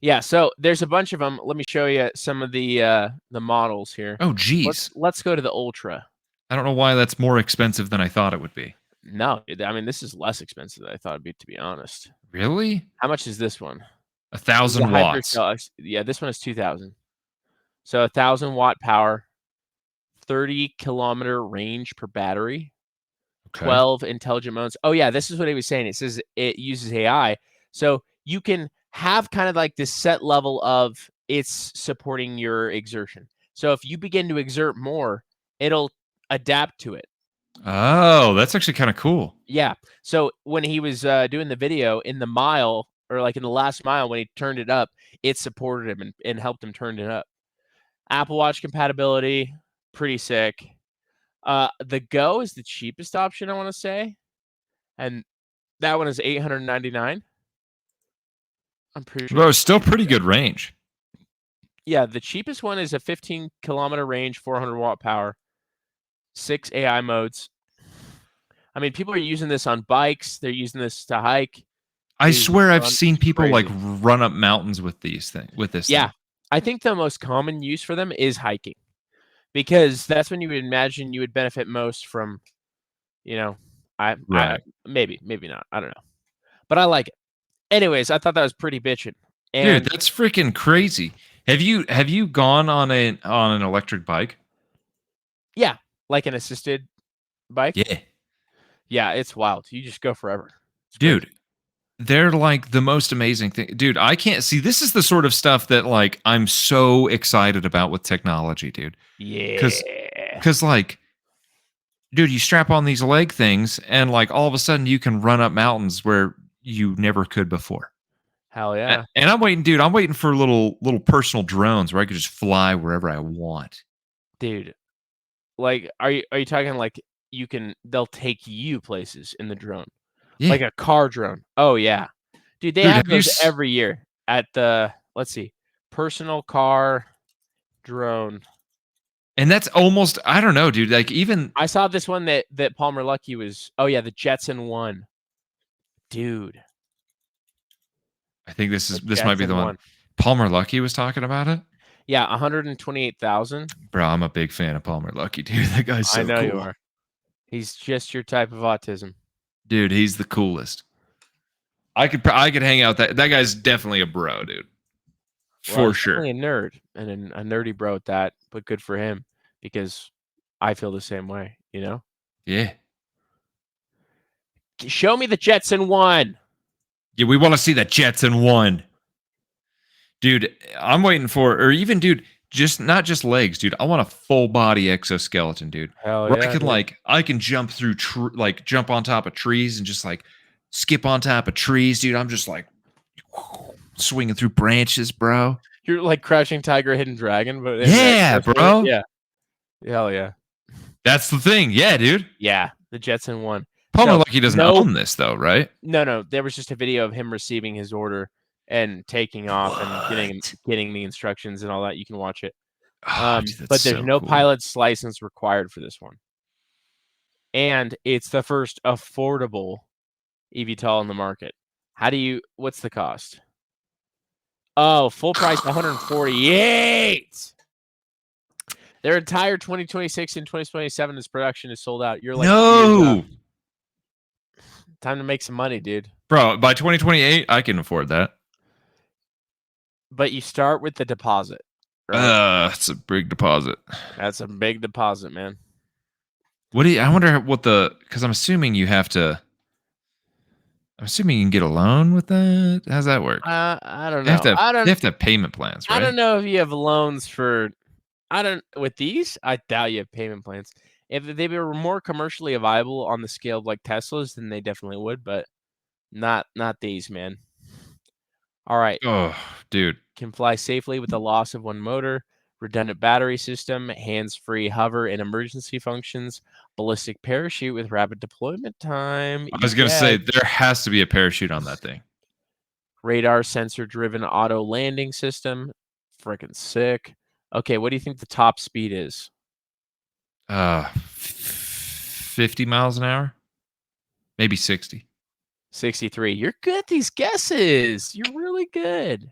Yeah, so there's a bunch of them. Let me show you some of the models here. Oh, geez. Let's go to the Ultra. I don't know why that's more expensive than I thought it would be. No, I mean this is less expensive than I thought it'd be, to be honest. Really? How much is this one? 1,000 watts. Yeah, this one is 2,000. So 1,000-watt power, 30-kilometer range per battery, Okay. 12 intelligent modes. Oh yeah, this is what he was saying. It says it uses AI, so you can have kind of like this set level of it's supporting your exertion. So if you begin to exert more, it'll adapt to it. Oh, that's actually kind of cool. Yeah. So when he was doing the video in the mile, or like in the last mile, when he turned it up, it supported him and helped him turn it up. Apple Watch compatibility, pretty sick. The Go is the cheapest option, I want to say, and that one is $899. I'm pretty sure. Well, it's still pretty good range. Yeah, the cheapest one is a 15-kilometer range, 400-watt power, 6 AI modes. I mean, people are using this on bikes. They're using this to hike. I swear I've It's seen people like crazy. run up mountains with these things. With this, Yeah, thing. I think the most common use for them is hiking, because that's when you would imagine you would benefit most from, Right. Maybe not. I don't know, but I like it. Anyways, I thought that was pretty bitchin'. And Dude, that's freaking crazy. Have you gone on an electric bike? yeah, like an assisted bike. Yeah. Yeah, it's wild. You just go forever. It's Dude, crazy. they're like the most amazing thing. Dude, I can't see. This is the sort of stuff that like I'm so excited about with technology, dude. Yeah. Cuz like dude, you strap on these leg things and like all of a sudden you can run up mountains where you never could before. Hell yeah. And I'm waiting, dude. I'm waiting for little personal drones where I could just fly wherever I want. Dude. Like, are you talking like they'll take you places in the drone? Yeah. Like a car drone. Oh yeah. Dude, they Dude, have have you those every year at the, let's see, personal car drone. And that's almost, I don't know, dude. Like even I saw this one that Palmer Luckey was, oh yeah, the Jetson 1. Dude. I think this The might be the Jetson one. Palmer Luckey was talking about it. Yeah, 128,000. Bro, I'm a big fan of Palmer Luckey, dude. That guy's so I know cool. you are. He's just your type of autism. Dude, he's the coolest. I could hang out that guy's definitely a bro, dude. Well, For sure. Definitely a nerd and a nerdy bro at that, but good for him, because I feel the same way, you know? Yeah. Show me the Jetson 1. Yeah, we want to see the Jetson 1. Dude, I'm waiting for, or even, dude, just not just legs, dude. I want a full body exoskeleton, dude. Hell Where yeah. I can jump through, jump on top of trees and just like skip on top of trees, dude. I'm just like swinging through branches, bro. You're like Crouching Tiger, Hidden Dragon, but Yeah, bro. Yeah. Hell yeah. That's the thing. Yeah, dude. Yeah, the Jetson 1. Palmer Luckey doesn't own this though, right? No. There was just a video of him receiving his order and taking off and getting the instructions and all that. You can watch it. Dude, but there's so no cool. pilot's license required for this one. And it's the first affordable eVTOL in the market. What's the cost? Oh, full price 148. Their entire 2026 and 2027 production is sold out. You're like 2 years out. Time to make some money, dude. Bro, by 2028, I can afford that. But you start with the deposit, right? It's a big deposit. That's a big deposit, man. I wonder because I'm assuming you have to. I'm assuming you can get a loan with that. How's that work? I don't know. They have to have payment plans, right? I don't know if you have loans for. With these, I doubt you have payment plans. If they were more commercially viable on the scale of like Teslas, then they definitely would, but not these, man. All right. Oh, dude. Can fly safely with the loss of one motor, redundant battery system, hands-free hover and emergency functions, ballistic parachute with rapid deployment time. I was going to say, there has to be a parachute on that thing. Radar sensor-driven auto landing system. Freaking sick. Okay, what do you think the top speed is? 50 miles an hour, maybe 60. 63. You're good at these guesses. You're really good.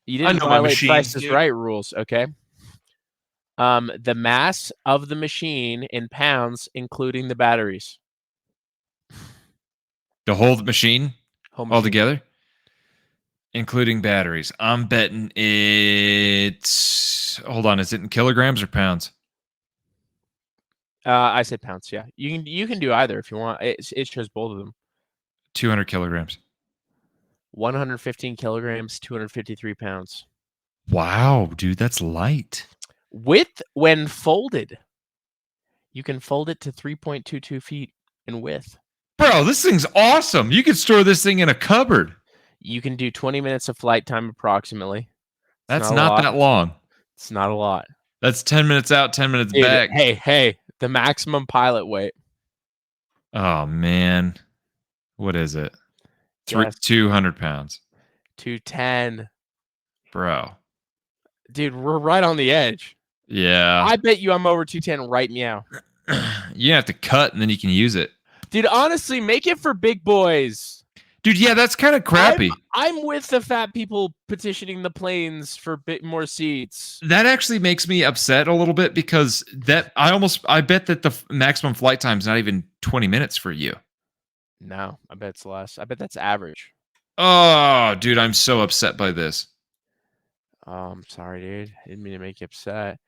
You I didn't know my violate machines, Price is dude. Right rules, okay? The mass of the machine in pounds, including the batteries. The whole machine Whole machine. altogether, including batteries. I'm betting it's. Hold on, is it in kilograms or pounds? I said pounds. Yeah, you can do either if you want. It shows both of them. 200 kilograms. 115 kilograms, 253 pounds. Wow, dude, that's light. Width when folded. You can fold it to 3.22 feet in width. Bro, this thing's awesome. You could store this thing in a cupboard. You can do 20 minutes of flight time approximately. That's not that long. It's not a lot. That's 10 minutes out, 10 minutes Dude, back. Hey, the maximum pilot weight. Oh, man. What is it? Yes. 200 pounds. 210. Bro. Dude, we're right on the edge. Yeah. I bet you I'm over 210 right meow. You have to cut and then you can use it. Dude, honestly, make it for big boys. Dude, yeah, that's kind of crappy. I'm with the fat people petitioning the planes for a bit more seats. That actually makes me upset a little bit because I bet that the maximum flight time is not even 20 minutes for you. No, I bet it's less. I bet that's average. Oh, dude, I'm so upset by this. Oh, I'm sorry, dude. I didn't mean to make you upset.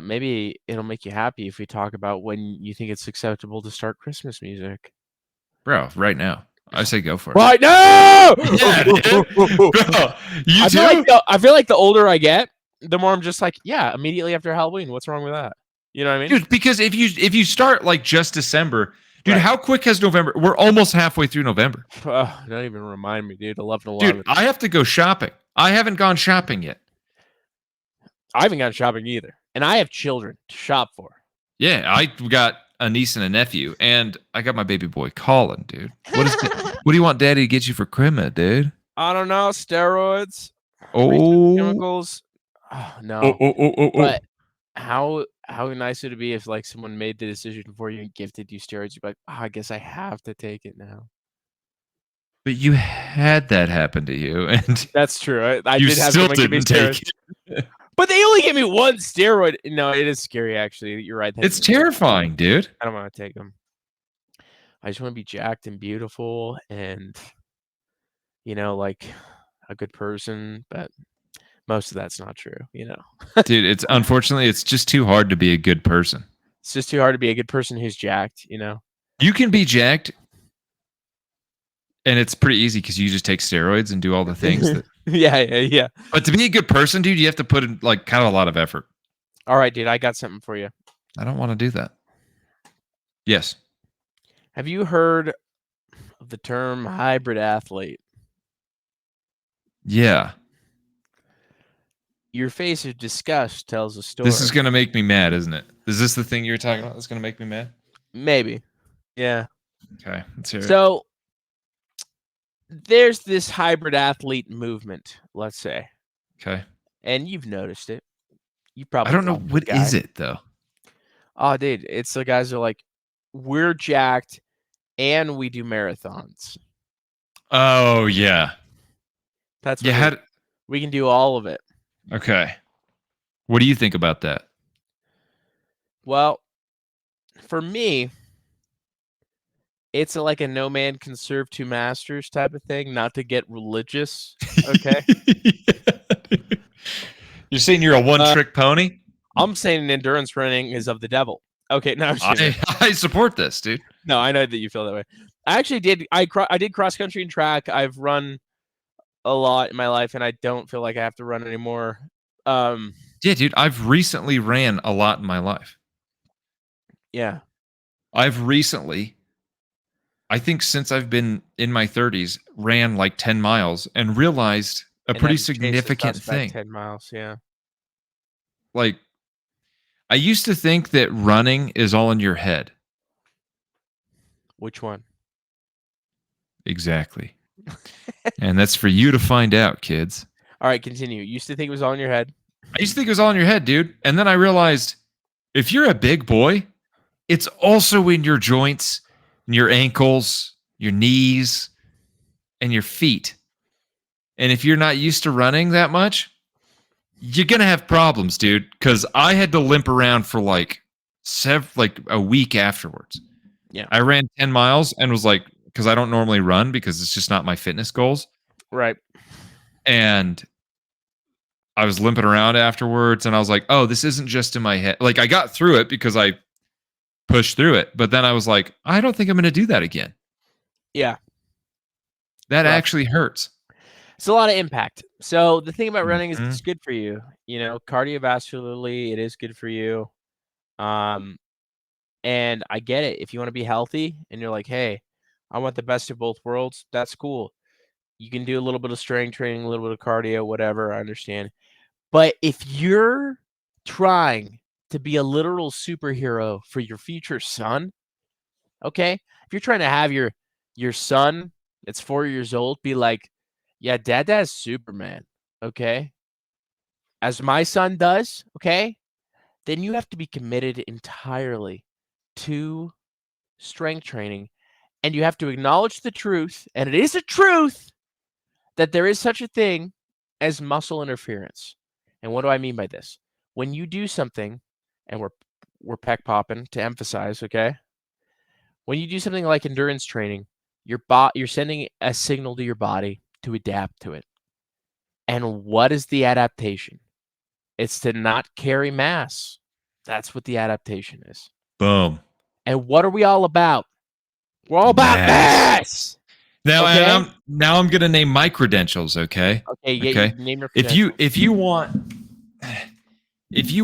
Maybe it'll make you happy if we talk about when you think it's acceptable to start Christmas music. Bro, right now. I say go for it. Right now! Yeah, dude. Bro, you too? I feel like the older I get, the more I'm just like, yeah, immediately after Halloween. What's wrong with that? You know what I mean? Dude, because if you start like just December, dude, Right. how quick has November? We're almost halfway through November. Don't even remind me, dude. 11/11. Dude, I have to go shopping. I haven't gone shopping yet. I haven't gone shopping either. And I have children to shop for. Yeah, I got a niece and a nephew, and I got my baby boy Colin, dude. What do you want Daddy to get you for Christmas, dude? I don't know. Steroids. Oh, Chemicals. Oh, no. oh. But how nice would it be if like someone made the decision for you and gifted you steroids? You'd be like, I guess I have to take it now. But you had that happen to you, and That's true. I you did have still someone give me didn't take steroids. it. But they only gave me one steroid. No, it is scary, actually. You're right. It's terrifying, dude. I don't want to take them. I just want to be jacked and beautiful and, like a good person. But most of that's not true, Dude, unfortunately, it's just too hard to be a good person. It's just too hard to be a good person who's jacked, You can be jacked, and it's pretty easy because you just take steroids and do all the things that. Yeah. But to be a good person, dude, you have to put in like kind of a lot of effort. All right, dude, I got something for you. I don't want to do that. Yes. Have you heard of the term hybrid athlete? Yeah. Your face of disgust tells a story. This is going to make me mad, isn't it? Is this the thing you're talking about that's going to make me mad? Maybe. Yeah. Okay, let's hear it. So there's this hybrid athlete movement, let's say. Okay. And you've noticed it. You probably I don't know talked to what a guy. is it though. Oh, dude, it's the guys who are like, we're jacked and we do marathons. Oh yeah. That's Yeah. we can do all of it. Okay. What do you think about that? Well, for me, it's like a no man can serve two masters type of thing, not to get religious. Okay. You're saying you're a one-trick pony? I'm saying endurance running is of the devil. Okay, no, I'm kidding. I support this, dude. No, I know that you feel that way. I actually did. I did cross country and track. I've run a lot in my life, and I don't feel like I have to run anymore. Yeah, dude. I've recently ran a lot in my life. Yeah. I've recently, I think since I've been in my 30s, ran like 10 miles and realized a And pretty I've chased the significant suspect thing. 10 miles, yeah. Like, I used to think that running is all in your head. Which one? Exactly. And that's for you to find out, kids. All right, continue. You used to think it was all in your head. I used to think it was all in your head, dude. And then I realized if you're a big boy it's also in your joints, and your ankles, your knees, and your feet. And if you're not used to running that much, you're gonna have problems, dude. Because I had to limp around for like a week afterwards. Yeah. I ran 10 miles and was like, because I don't normally run because it's just not my fitness goals. Right. And I was limping around afterwards, and I was like, oh, this isn't just in my head. Like, I got through it because I pushed through it, but then I was like, I don't think I'm going to do that again. Yeah. That Rough. actually hurts. It's a lot of impact. So the thing about running is Mhm. it's good for you. You know, cardiovascularly, it is good for you. And I get it. If you want to be healthy and you're like, hey, I want the best of both worlds, that's cool. You can do a little bit of strength training, a little bit of cardio, whatever. I understand. But if you're trying to be a literal superhero for your future son, okay? If you're trying to have your son that's 4 years old be like, yeah, dad's Superman, okay? As my son does, okay? Then you have to be committed entirely to strength training, and you have to acknowledge the truth, and it is a truth that there is such a thing as muscle interference. And what do I mean by this? When you do something, and we're peck popping to emphasize, okay? When you do something like endurance training, you're sending a signal to your body to adapt to it. And what is the adaptation? It's to not carry mass. That's what the adaptation is. Boom. And what are we all about? We're all about mass. Now, Okay? and I'm going to name my credentials. Okay. Okay. Yeah. Okay. You name your If you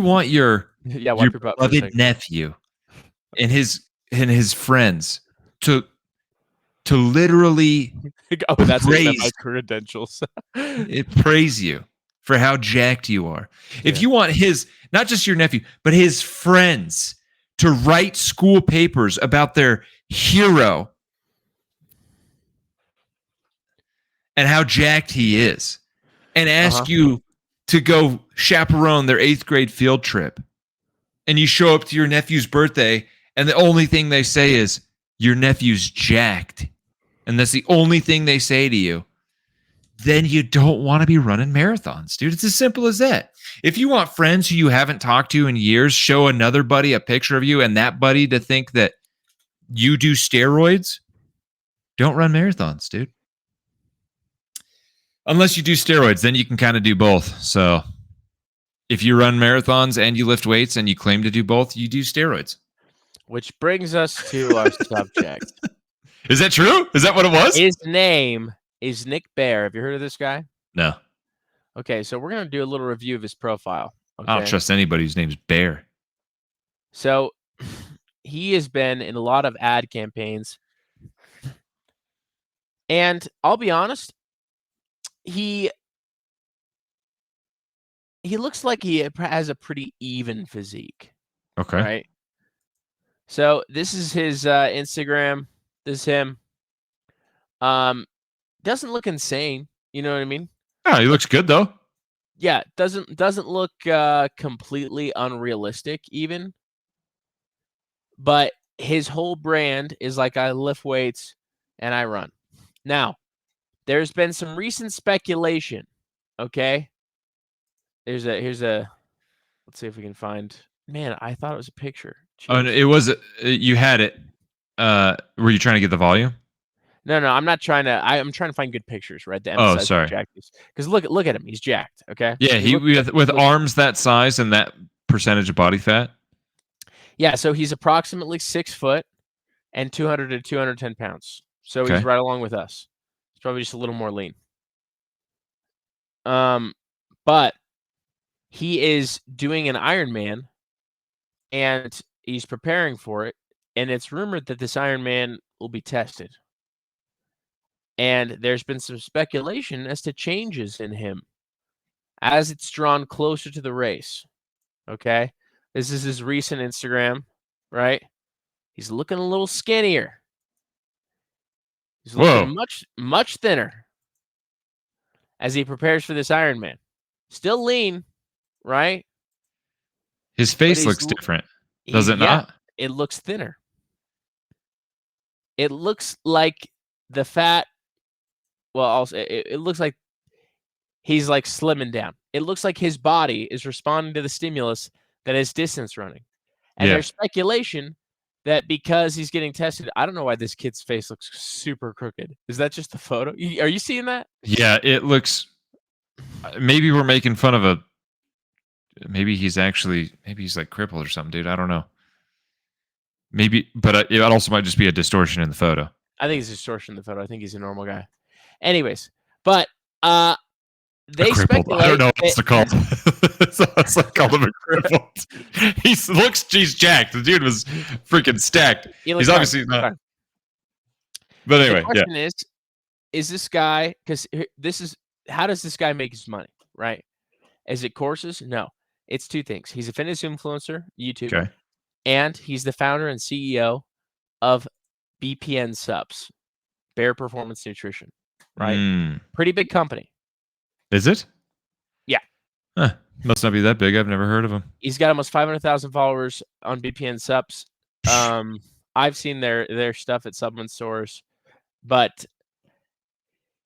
want your yeah. Wipe your butt for a beloved second. nephew and his friends to literally Oh, that's what you meant by praise credentials. praise you for how jacked you are. If Yeah. you want not just your nephew, but his friends to write school papers about their hero and how jacked he is, and ask you to go chaperone their 8th grade field trip, and you show up to your nephew's birthday, and the only thing they say is, your nephew's jacked, and that's the only thing they say to you, then you don't want to be running marathons, dude. It's as simple as that. If you want friends who you haven't talked to in years, show another buddy a picture of you and that buddy to think that you do steroids, don't run marathons, dude. Unless you do steroids, then you can kind of do both. So if you run marathons and you lift weights and you claim to do both, you do steroids. Which brings us to our subject. Is that true? Is that what it was? His name is Nick Bear. Have you heard of this guy? No. Okay, so we're going to do a little review of his profile. Okay? I don't trust anybody whose name's Bear. So he has been in a lot of ad campaigns. And I'll be honest, he looks like he has a pretty even physique. Okay. Right? So this is his Instagram. This is him. Doesn't look insane. You know what I mean? Oh, he looks good though. Yeah, doesn't look completely unrealistic even. But his whole brand is like, I lift weights and I run. Now, there's been some recent speculation. Okay, here's a. Let's see if we can find. Man, I thought it was a picture. Oh, Jeez. no, it was. You had it. Were you trying to get the volume? No, I'm not trying to. I'm trying to find good pictures, right? To Oh, emphasize how sorry. jacked he is. Because look at him. He's jacked. Okay. Yeah, he with arms that size and that percentage of body fat. Yeah, so he's approximately 6 foot and 200 to 210 pounds. So he's Okay. right along with us. He's probably just a little more lean. But he is doing an Ironman, and he's preparing for it. And it's rumored that this Ironman will be tested. And there's been some speculation as to changes in him as it's drawn closer to the race. Okay. This is his recent Instagram, right? He's looking a little skinnier. He's looking much thinner as he prepares for this Ironman. Still lean, right? His face looks different. Does it not? it looks thinner. It looks like the fat. Well, also it looks like he's like slimming down. It looks like his body is responding to the stimulus that is distance running. And Yeah. there's speculation that because he's getting tested, I don't know why this kid's face looks super crooked. Is that just a photo? Are you seeing that? Yeah, it looks. Maybe we're making fun of a. Maybe he's like crippled or something, dude. I don't know. Maybe, but it also might just be a distortion in the photo. I think it's a distortion in the photo. I think he's a normal guy. Anyways, but they Crippled. speculate. I don't know what else to call him. It's like call him a crippled. He's jacked. The dude was freaking stacked. He's obviously not. Fine. But The anyway, yeah. question is this guy, because how does this guy make his money, right? Is it courses? No. It's two things. He's a fitness influencer, YouTuber, Okay. and he's the founder and CEO of BPN Subs, Bear Performance Nutrition, right? Pretty big company. Is it? Yeah. Huh. Must not be that big. I've never heard of him. He's got almost 500,000 followers on BPN Subs. I've seen their stuff at supplement stores, but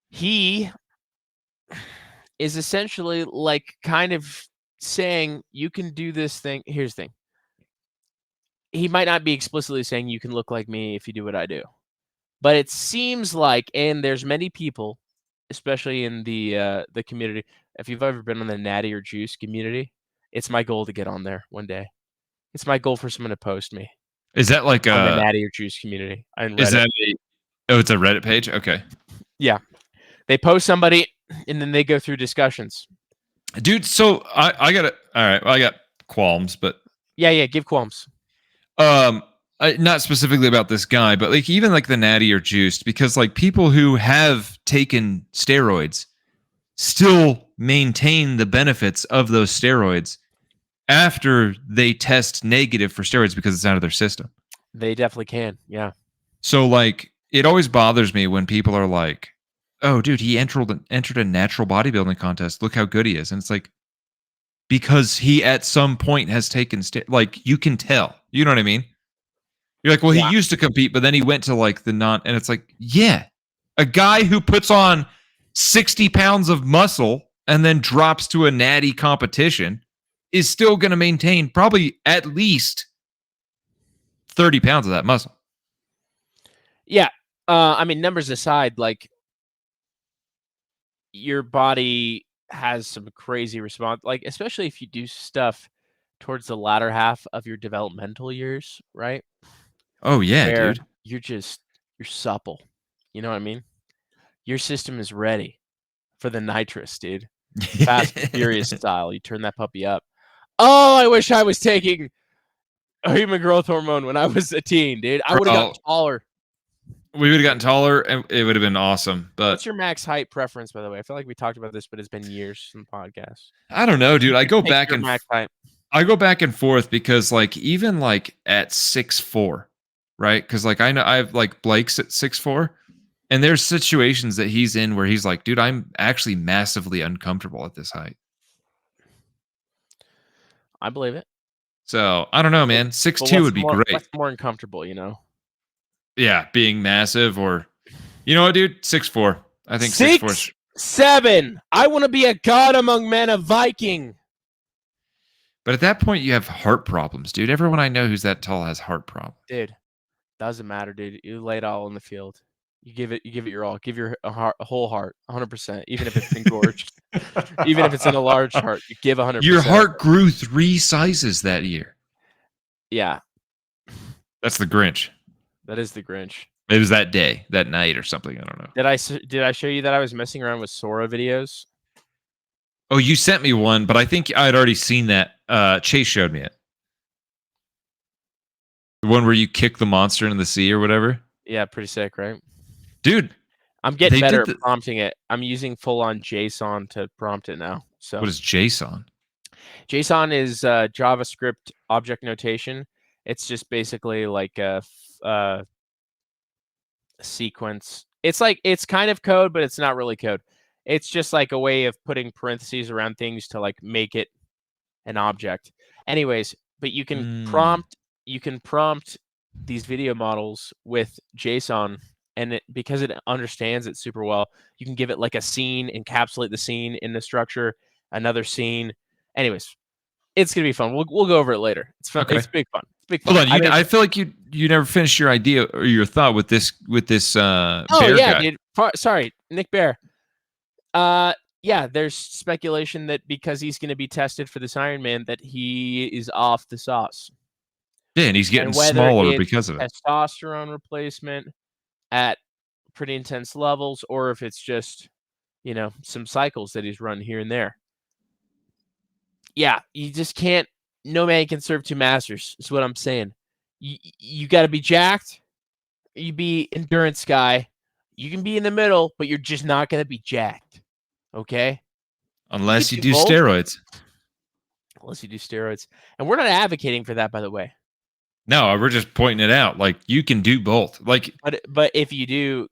he is essentially like kind of saying you can do this thing. Here's the thing. He might not be explicitly saying you can look like me if you do what I do. But it seems like, and there's many people, especially in the community, if you've ever been on the Natty or Juice community, it's my goal to get on there one day. It's my goal for someone to post me. Is that like on the Natty or Juice community? Is that it's a Reddit page? Okay. Yeah. They post somebody and then they go through discussions. Dude, so I got it. All right. Well, I got qualms, but yeah, give qualms. Not specifically about this guy, but like even like the Natty or Juiced, because like people who have taken steroids still maintain the benefits of those steroids after they test negative for steroids because it's out of their system. They definitely can. Yeah. So like it always bothers me when people are like, "Oh, dude, he entered a natural bodybuilding contest. Look how good he is." And it's like, because he at some point has taken like you can tell. You know what I mean? You're like, well, he used to compete, but then he went to like the non, and it's like, yeah, a guy who puts on 60 pounds of muscle and then drops to a natty competition is still going to maintain probably at least 30 pounds of that muscle. Yeah. I mean, numbers aside, like your body has some crazy response, like especially if you do stuff towards the latter half of your developmental years, right? Oh yeah, dude. You're supple. You know what I mean? Your system is ready for the nitrous, dude. Fast and Furious style. You turn that puppy up. Oh, I wish I was taking a human growth hormone when I was a teen, dude. I would have gotten taller. We would have gotten taller, and it would have been awesome. But what's your max height preference, by the way? I feel like we talked about this, but it's been years in the podcast. I don't know, dude. I go back and max height. I go back and forth because, like, even like at 6'4", right? Because like I know I have like Blake's at 6'4", and there's situations that he's in where he's like, dude, I'm actually massively uncomfortable at this height. I believe it. So I don't know, man. 6'2" would be great. What's more uncomfortable, you know? Yeah, being massive, or you know what, dude? 6'4". I think 6'4". 6'7". I want to be a god among men, a Viking. But at that point, you have heart problems, dude. Everyone I know who's that tall has heart problems. Dude, doesn't matter, dude. You lay it all in the field. You give it your all. Give your a whole heart, 100%. Even if it's engorged, even if it's in a large heart, you give 100%. Your heart grew 3 sizes that year. Yeah, that's the Grinch. That is the Grinch. It was that day, that night, or something. I don't know. Did I show you that I was messing around with Sora videos? Oh, you sent me one, but I think I had already seen that. Chase showed me it. The one where you kick the monster in the sea or whatever. Yeah, pretty sick, right? Dude, I'm getting better at prompting it. I'm using full-on JSON to prompt it now. So what is JSON? JSON is JavaScript object notation. It's just basically like a sequence. It's kind of code, but it's not really code. It's just like a way of putting parentheses around things to like make it an object. Anyways, but you can prompt you can prompt these video models with JSON, and because it understands it super well, you can give it like a scene, encapsulate the scene in the structure, another scene. Anyways, it's gonna be fun. We'll go over it later. It's fun. Okay. It's big fun. It's big fun. Hold on, I feel like you never finished your idea or your thought with this oh bear yeah, guy. dude. Sorry, Nick Bear. Yeah, there's speculation that because he's going to be tested for this Iron Man, that he is off the sauce. Yeah, and he's getting And whether smaller it's because of it. testosterone replacement at pretty intense levels, or if it's just, some cycles that he's run here and there. Yeah, you just can't. No man can serve two masters. Is what I'm saying. You got to be jacked. You be endurance guy. You can be in the middle, but you're just not going to be jacked. Okay. Unless you do both. steroids. Unless you do steroids. And we're not advocating for that, by the way. No, we're just pointing it out. Like, you can do both. Like, but if you do,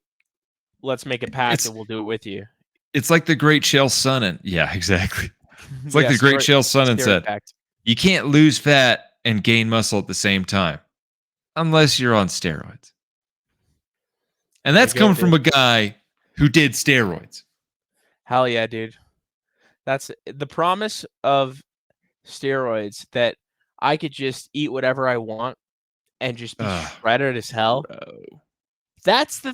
let's make a pact and we'll do it with you. It's like the great Chael Sonnen. Yeah, exactly. It's like the great Chael Sonnen said. Pact. You can't lose fat and gain muscle at the same time. Unless you're on steroids. And that's coming from a guy who did steroids. Hell yeah, dude. That's the promise of steroids, that I could just eat whatever I want and just be shredded as hell. Bro. That's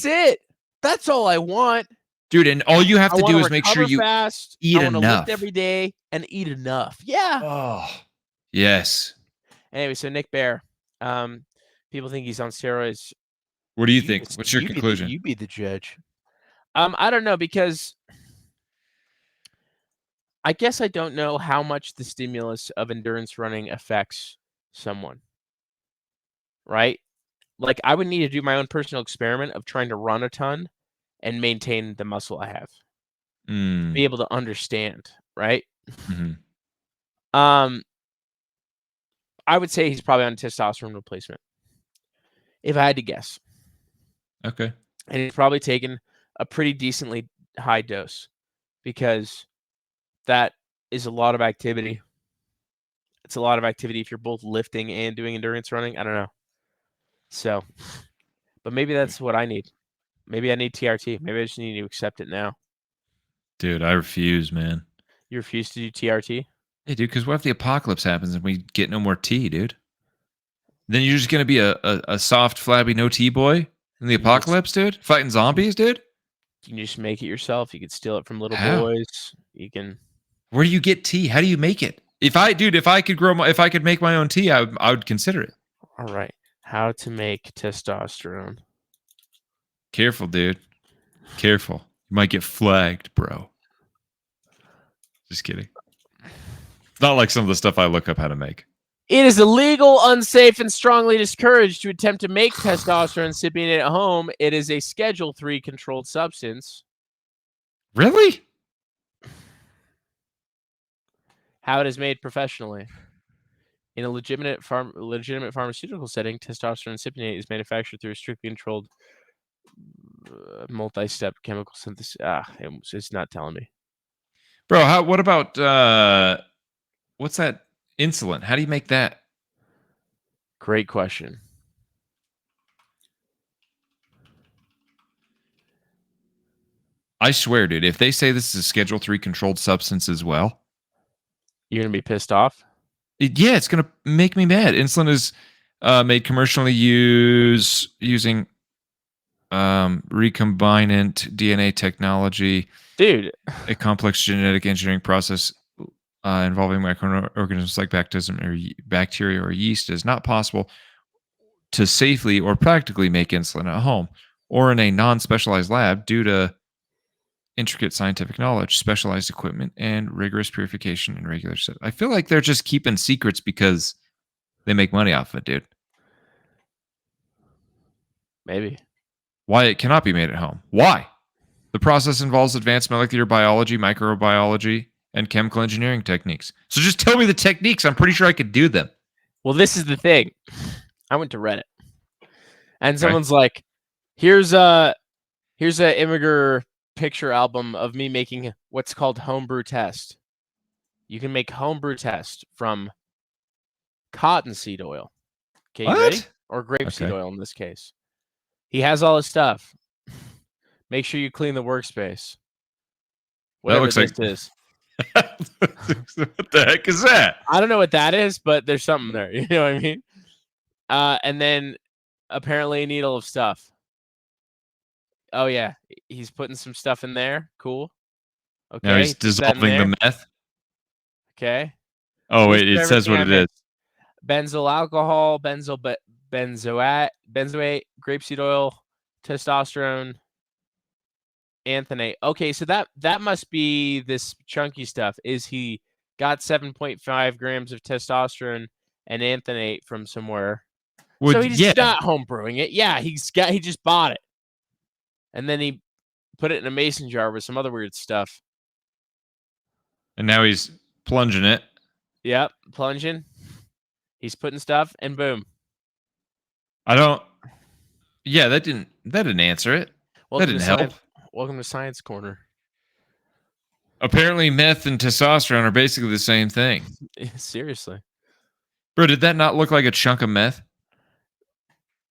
it. That's all I want. Dude, and all you have to do is make sure you eat enough. enough Every day and eat enough. Yeah. Oh. Yes. Anyway, so Nick Bear, people think he's on steroids. What do you think? What's your conclusion? You be the judge. I don't know, because I guess I don't know how much the stimulus of endurance running affects someone. Right? Like, I would need to do my own personal experiment of trying to run a ton and maintain the muscle I have. Be able to understand, right? Mm-hmm. I would say he's probably on testosterone replacement, if I had to guess. Okay. And he's probably taken a pretty decently high dose, because that is a lot of activity. It's a lot of activity if you're both lifting and doing endurance running. I don't know. So, but maybe that's what I need. Maybe I need TRT. Maybe I just need to accept it now. Dude, I refuse, man. You refuse to do TRT? Hey, dude, because what if the apocalypse happens and we get no more tea, dude? Then you're just going to be a soft, flabby, no tea boy in the apocalypse, dude? Fighting zombies, dude? You can just make it yourself. You can steal it from little boys. You can. Where do you get tea? How do you make it? If I could make my own tea, I would consider it. All right. How to make testosterone. Careful, dude. Careful. You might get flagged, bro. Just kidding. Not like some of the stuff I look up how to make. It is illegal, unsafe, and strongly discouraged to attempt to make testosterone incipient at home. It is a Schedule 3 controlled substance. Really? How it is made professionally. In a legitimate pharmaceutical setting, testosterone incipient is manufactured through a strictly controlled multi-step chemical synthesis. It's not telling me. Bro, what about what's that insulin? How do you make that? Great question. I swear, dude, if they say this is a Schedule 3 controlled substance as well, you're going to be pissed off? It's going to make me mad. Insulin is made commercially using recombinant DNA technology. Dude. A complex genetic engineering process involving microorganisms like bacteria or yeast is not possible to safely or practically make insulin at home or in a non-specialized lab due to intricate scientific knowledge, specialized equipment, and rigorous purification and regular set. I feel like they're just keeping secrets because they make money off of it, dude. Maybe. Why it cannot be made at home? Why? The process involves advanced molecular biology, microbiology, and chemical engineering techniques. So just tell me the techniques. I'm pretty sure I could do them. Well, this is the thing. I went to Reddit, and someone's like, "Here's a Immigrant picture album of me making what's called homebrew test. You can make homebrew test from cottonseed oil. Okay, you ready? What? Or grapeseed Okay. oil in this case. He has all his stuff. Make sure you clean the workspace. Whatever looks this like- is. What the heck is that? I don't know what that is, but there's something there. You know what I mean? And then apparently a needle of stuff. Oh yeah, he's putting some stuff in there. Cool. Okay. Now he's he puts that in dissolving the there. meth. Okay. Oh List wait, of it says everything what I it is. mixed. Benzyl alcohol, benzoate, grapeseed oil, testosterone, anthanate. Okay, so that must be this chunky stuff. Is he got 7.5 grams of testosterone and anthanate from somewhere? Well, So he's yeah. not home brewing it. Yeah, he just bought it. And then he put it in a mason jar with some other weird stuff. And now he's plunging it. Yep, plunging. He's putting stuff and boom. I don't. Yeah, that didn't answer it. Welcome that didn't to help. science. Welcome to Science Corner. Apparently, meth and testosterone are basically the same thing. Seriously. Bro, did that not look like a chunk of meth?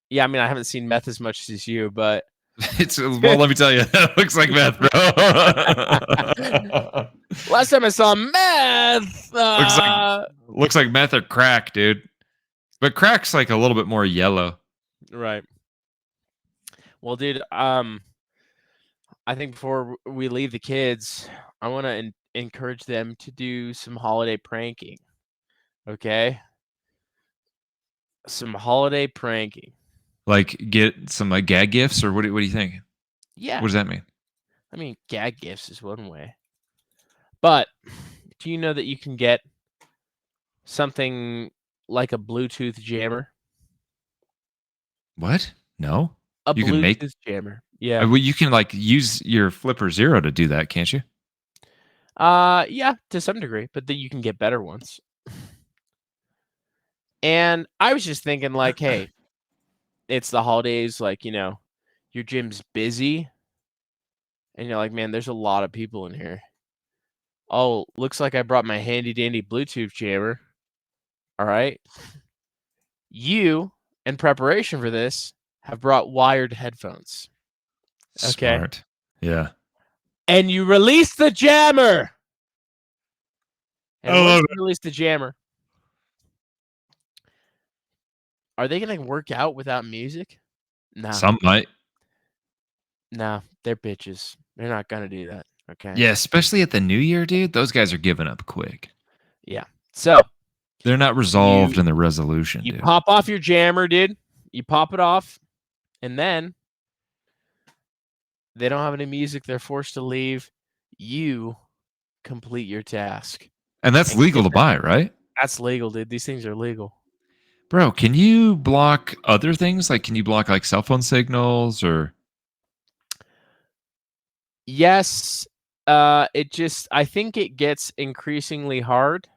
Yeah, I mean, I haven't seen meth as much as you, but It's well, let me tell you, that looks like meth, bro. last time I saw meth, looks like meth or crack, dude. But crack's like a little bit more yellow. right. Well, dude, I think before we leave the kids, I want to encourage them to do some holiday pranking. Okay, some holiday pranking. Like get some like gag gifts, or what do you think? Yeah, What does that mean? I mean, gag gifts is one way, but do you know that you can get something like a Bluetooth jammer? What? No. A You Bluetooth can make jammer. Yeah. well, you can like use your Flipper Zero to do that, can't you? Yeah, to some degree, but then you can get better ones. And I was just thinking, like, hey, it's the holidays, like, your gym's busy, and you're like, man, there's a lot of people in here. Oh, looks like I brought my handy dandy Bluetooth jammer. All right. You, in preparation for this, have brought wired headphones. Okay. Smart. Yeah. And you release the jammer. And I once love you release the jammer, are they going to work out without music? No. Some might. No, they're bitches. They're not going to do that. Okay. Yeah, especially at the new year, dude. Those guys are giving up quick. Yeah. So They're not resolved in the resolution, you dude. pop off your jammer, dude. You pop it off, and then they don't have any music. They're forced to leave. You complete your task. And that's And legal get to buy, right? That's legal, dude. These things are legal. Bro, can you block other things? Like, can you block like cell phone signals or? Yes. I think it gets increasingly hard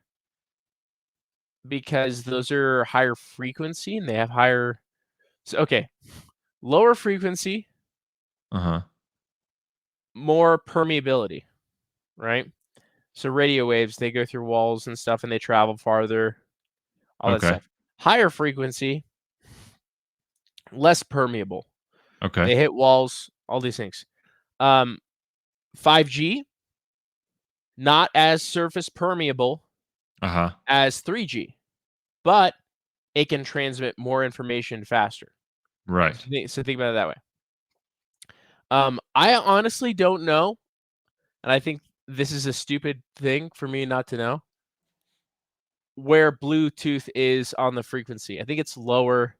because those are higher frequency and they have higher. So, okay. Lower frequency, Uh-huh. more permeability, right? So radio waves, they go through walls and stuff and they travel farther, all that Okay. stuff. Higher frequency, less permeable. Okay. They hit walls, all these things. 5G, not as surface permeable Uh-huh. as 3G, but it can transmit more information faster. Right. So think about it that way. I honestly don't know, and I think this is a stupid thing for me not to know, where Bluetooth is on the frequency. I think it's lower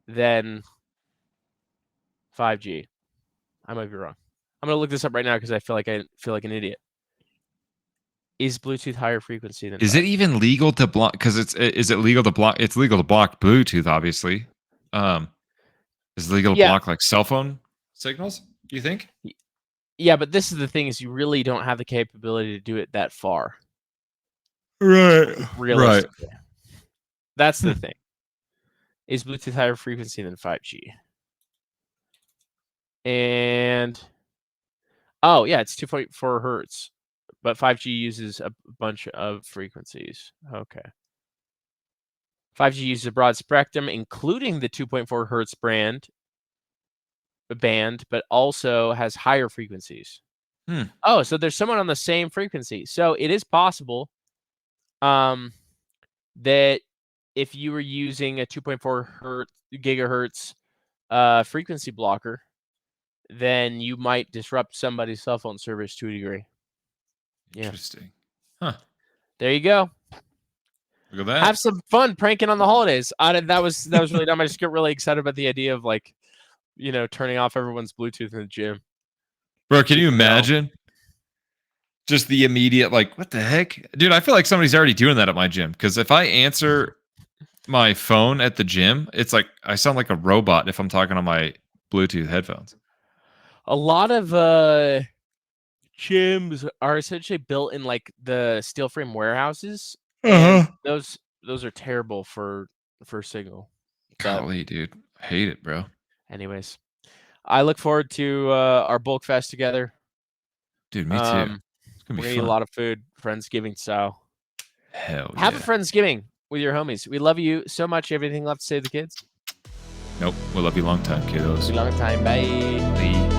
than 5G. I might be wrong. I'm gonna look this up right now because I feel like an idiot. Is Bluetooth higher frequency than? Is 5G? it even legal to block? Because is it legal to block? It's legal to block Bluetooth, obviously. Is it legal to block like cell phone signals? Do you think? Yeah, but this is the thing: is you really don't have the capability to do it that far. Right. Realistically, that's the thing. Is Bluetooth higher frequency than 5G? And oh yeah, it's 2.4 hertz, but 5G uses a bunch of frequencies. Okay. 5G uses a broad spectrum, including the 2.4 hertz band, but also has higher frequencies. Oh, so there's someone on the same frequency. So it is possible that if you were using a 2.4 gigahertz frequency blocker, then you might disrupt somebody's cell phone service to a degree. Interesting. Huh. There you go. Look at that. Have some fun pranking on the holidays. That was really dumb. I just get really excited about the idea of like, turning off everyone's Bluetooth in the gym. Bro, can you imagine? Just the immediate, like, what the heck? Dude, I feel like somebody's already doing that at my gym. Because if I answer my phone at the gym, it's like I sound like a robot if I'm talking on my Bluetooth headphones. A lot of gyms are essentially built in like the steel frame warehouses. And those are terrible for signal. Golly, dude. I hate it, bro. Anyways, I look forward to our bulk fest together. Dude, me too. It's We're gonna be gonna eat fun. a lot of food, Friendsgiving style. Hell yeah. Have a Friendsgiving with your homies. We love you so much. Everything left to say to the kids. Nope. We love you long time, kiddos. Long time. Bye. Bye.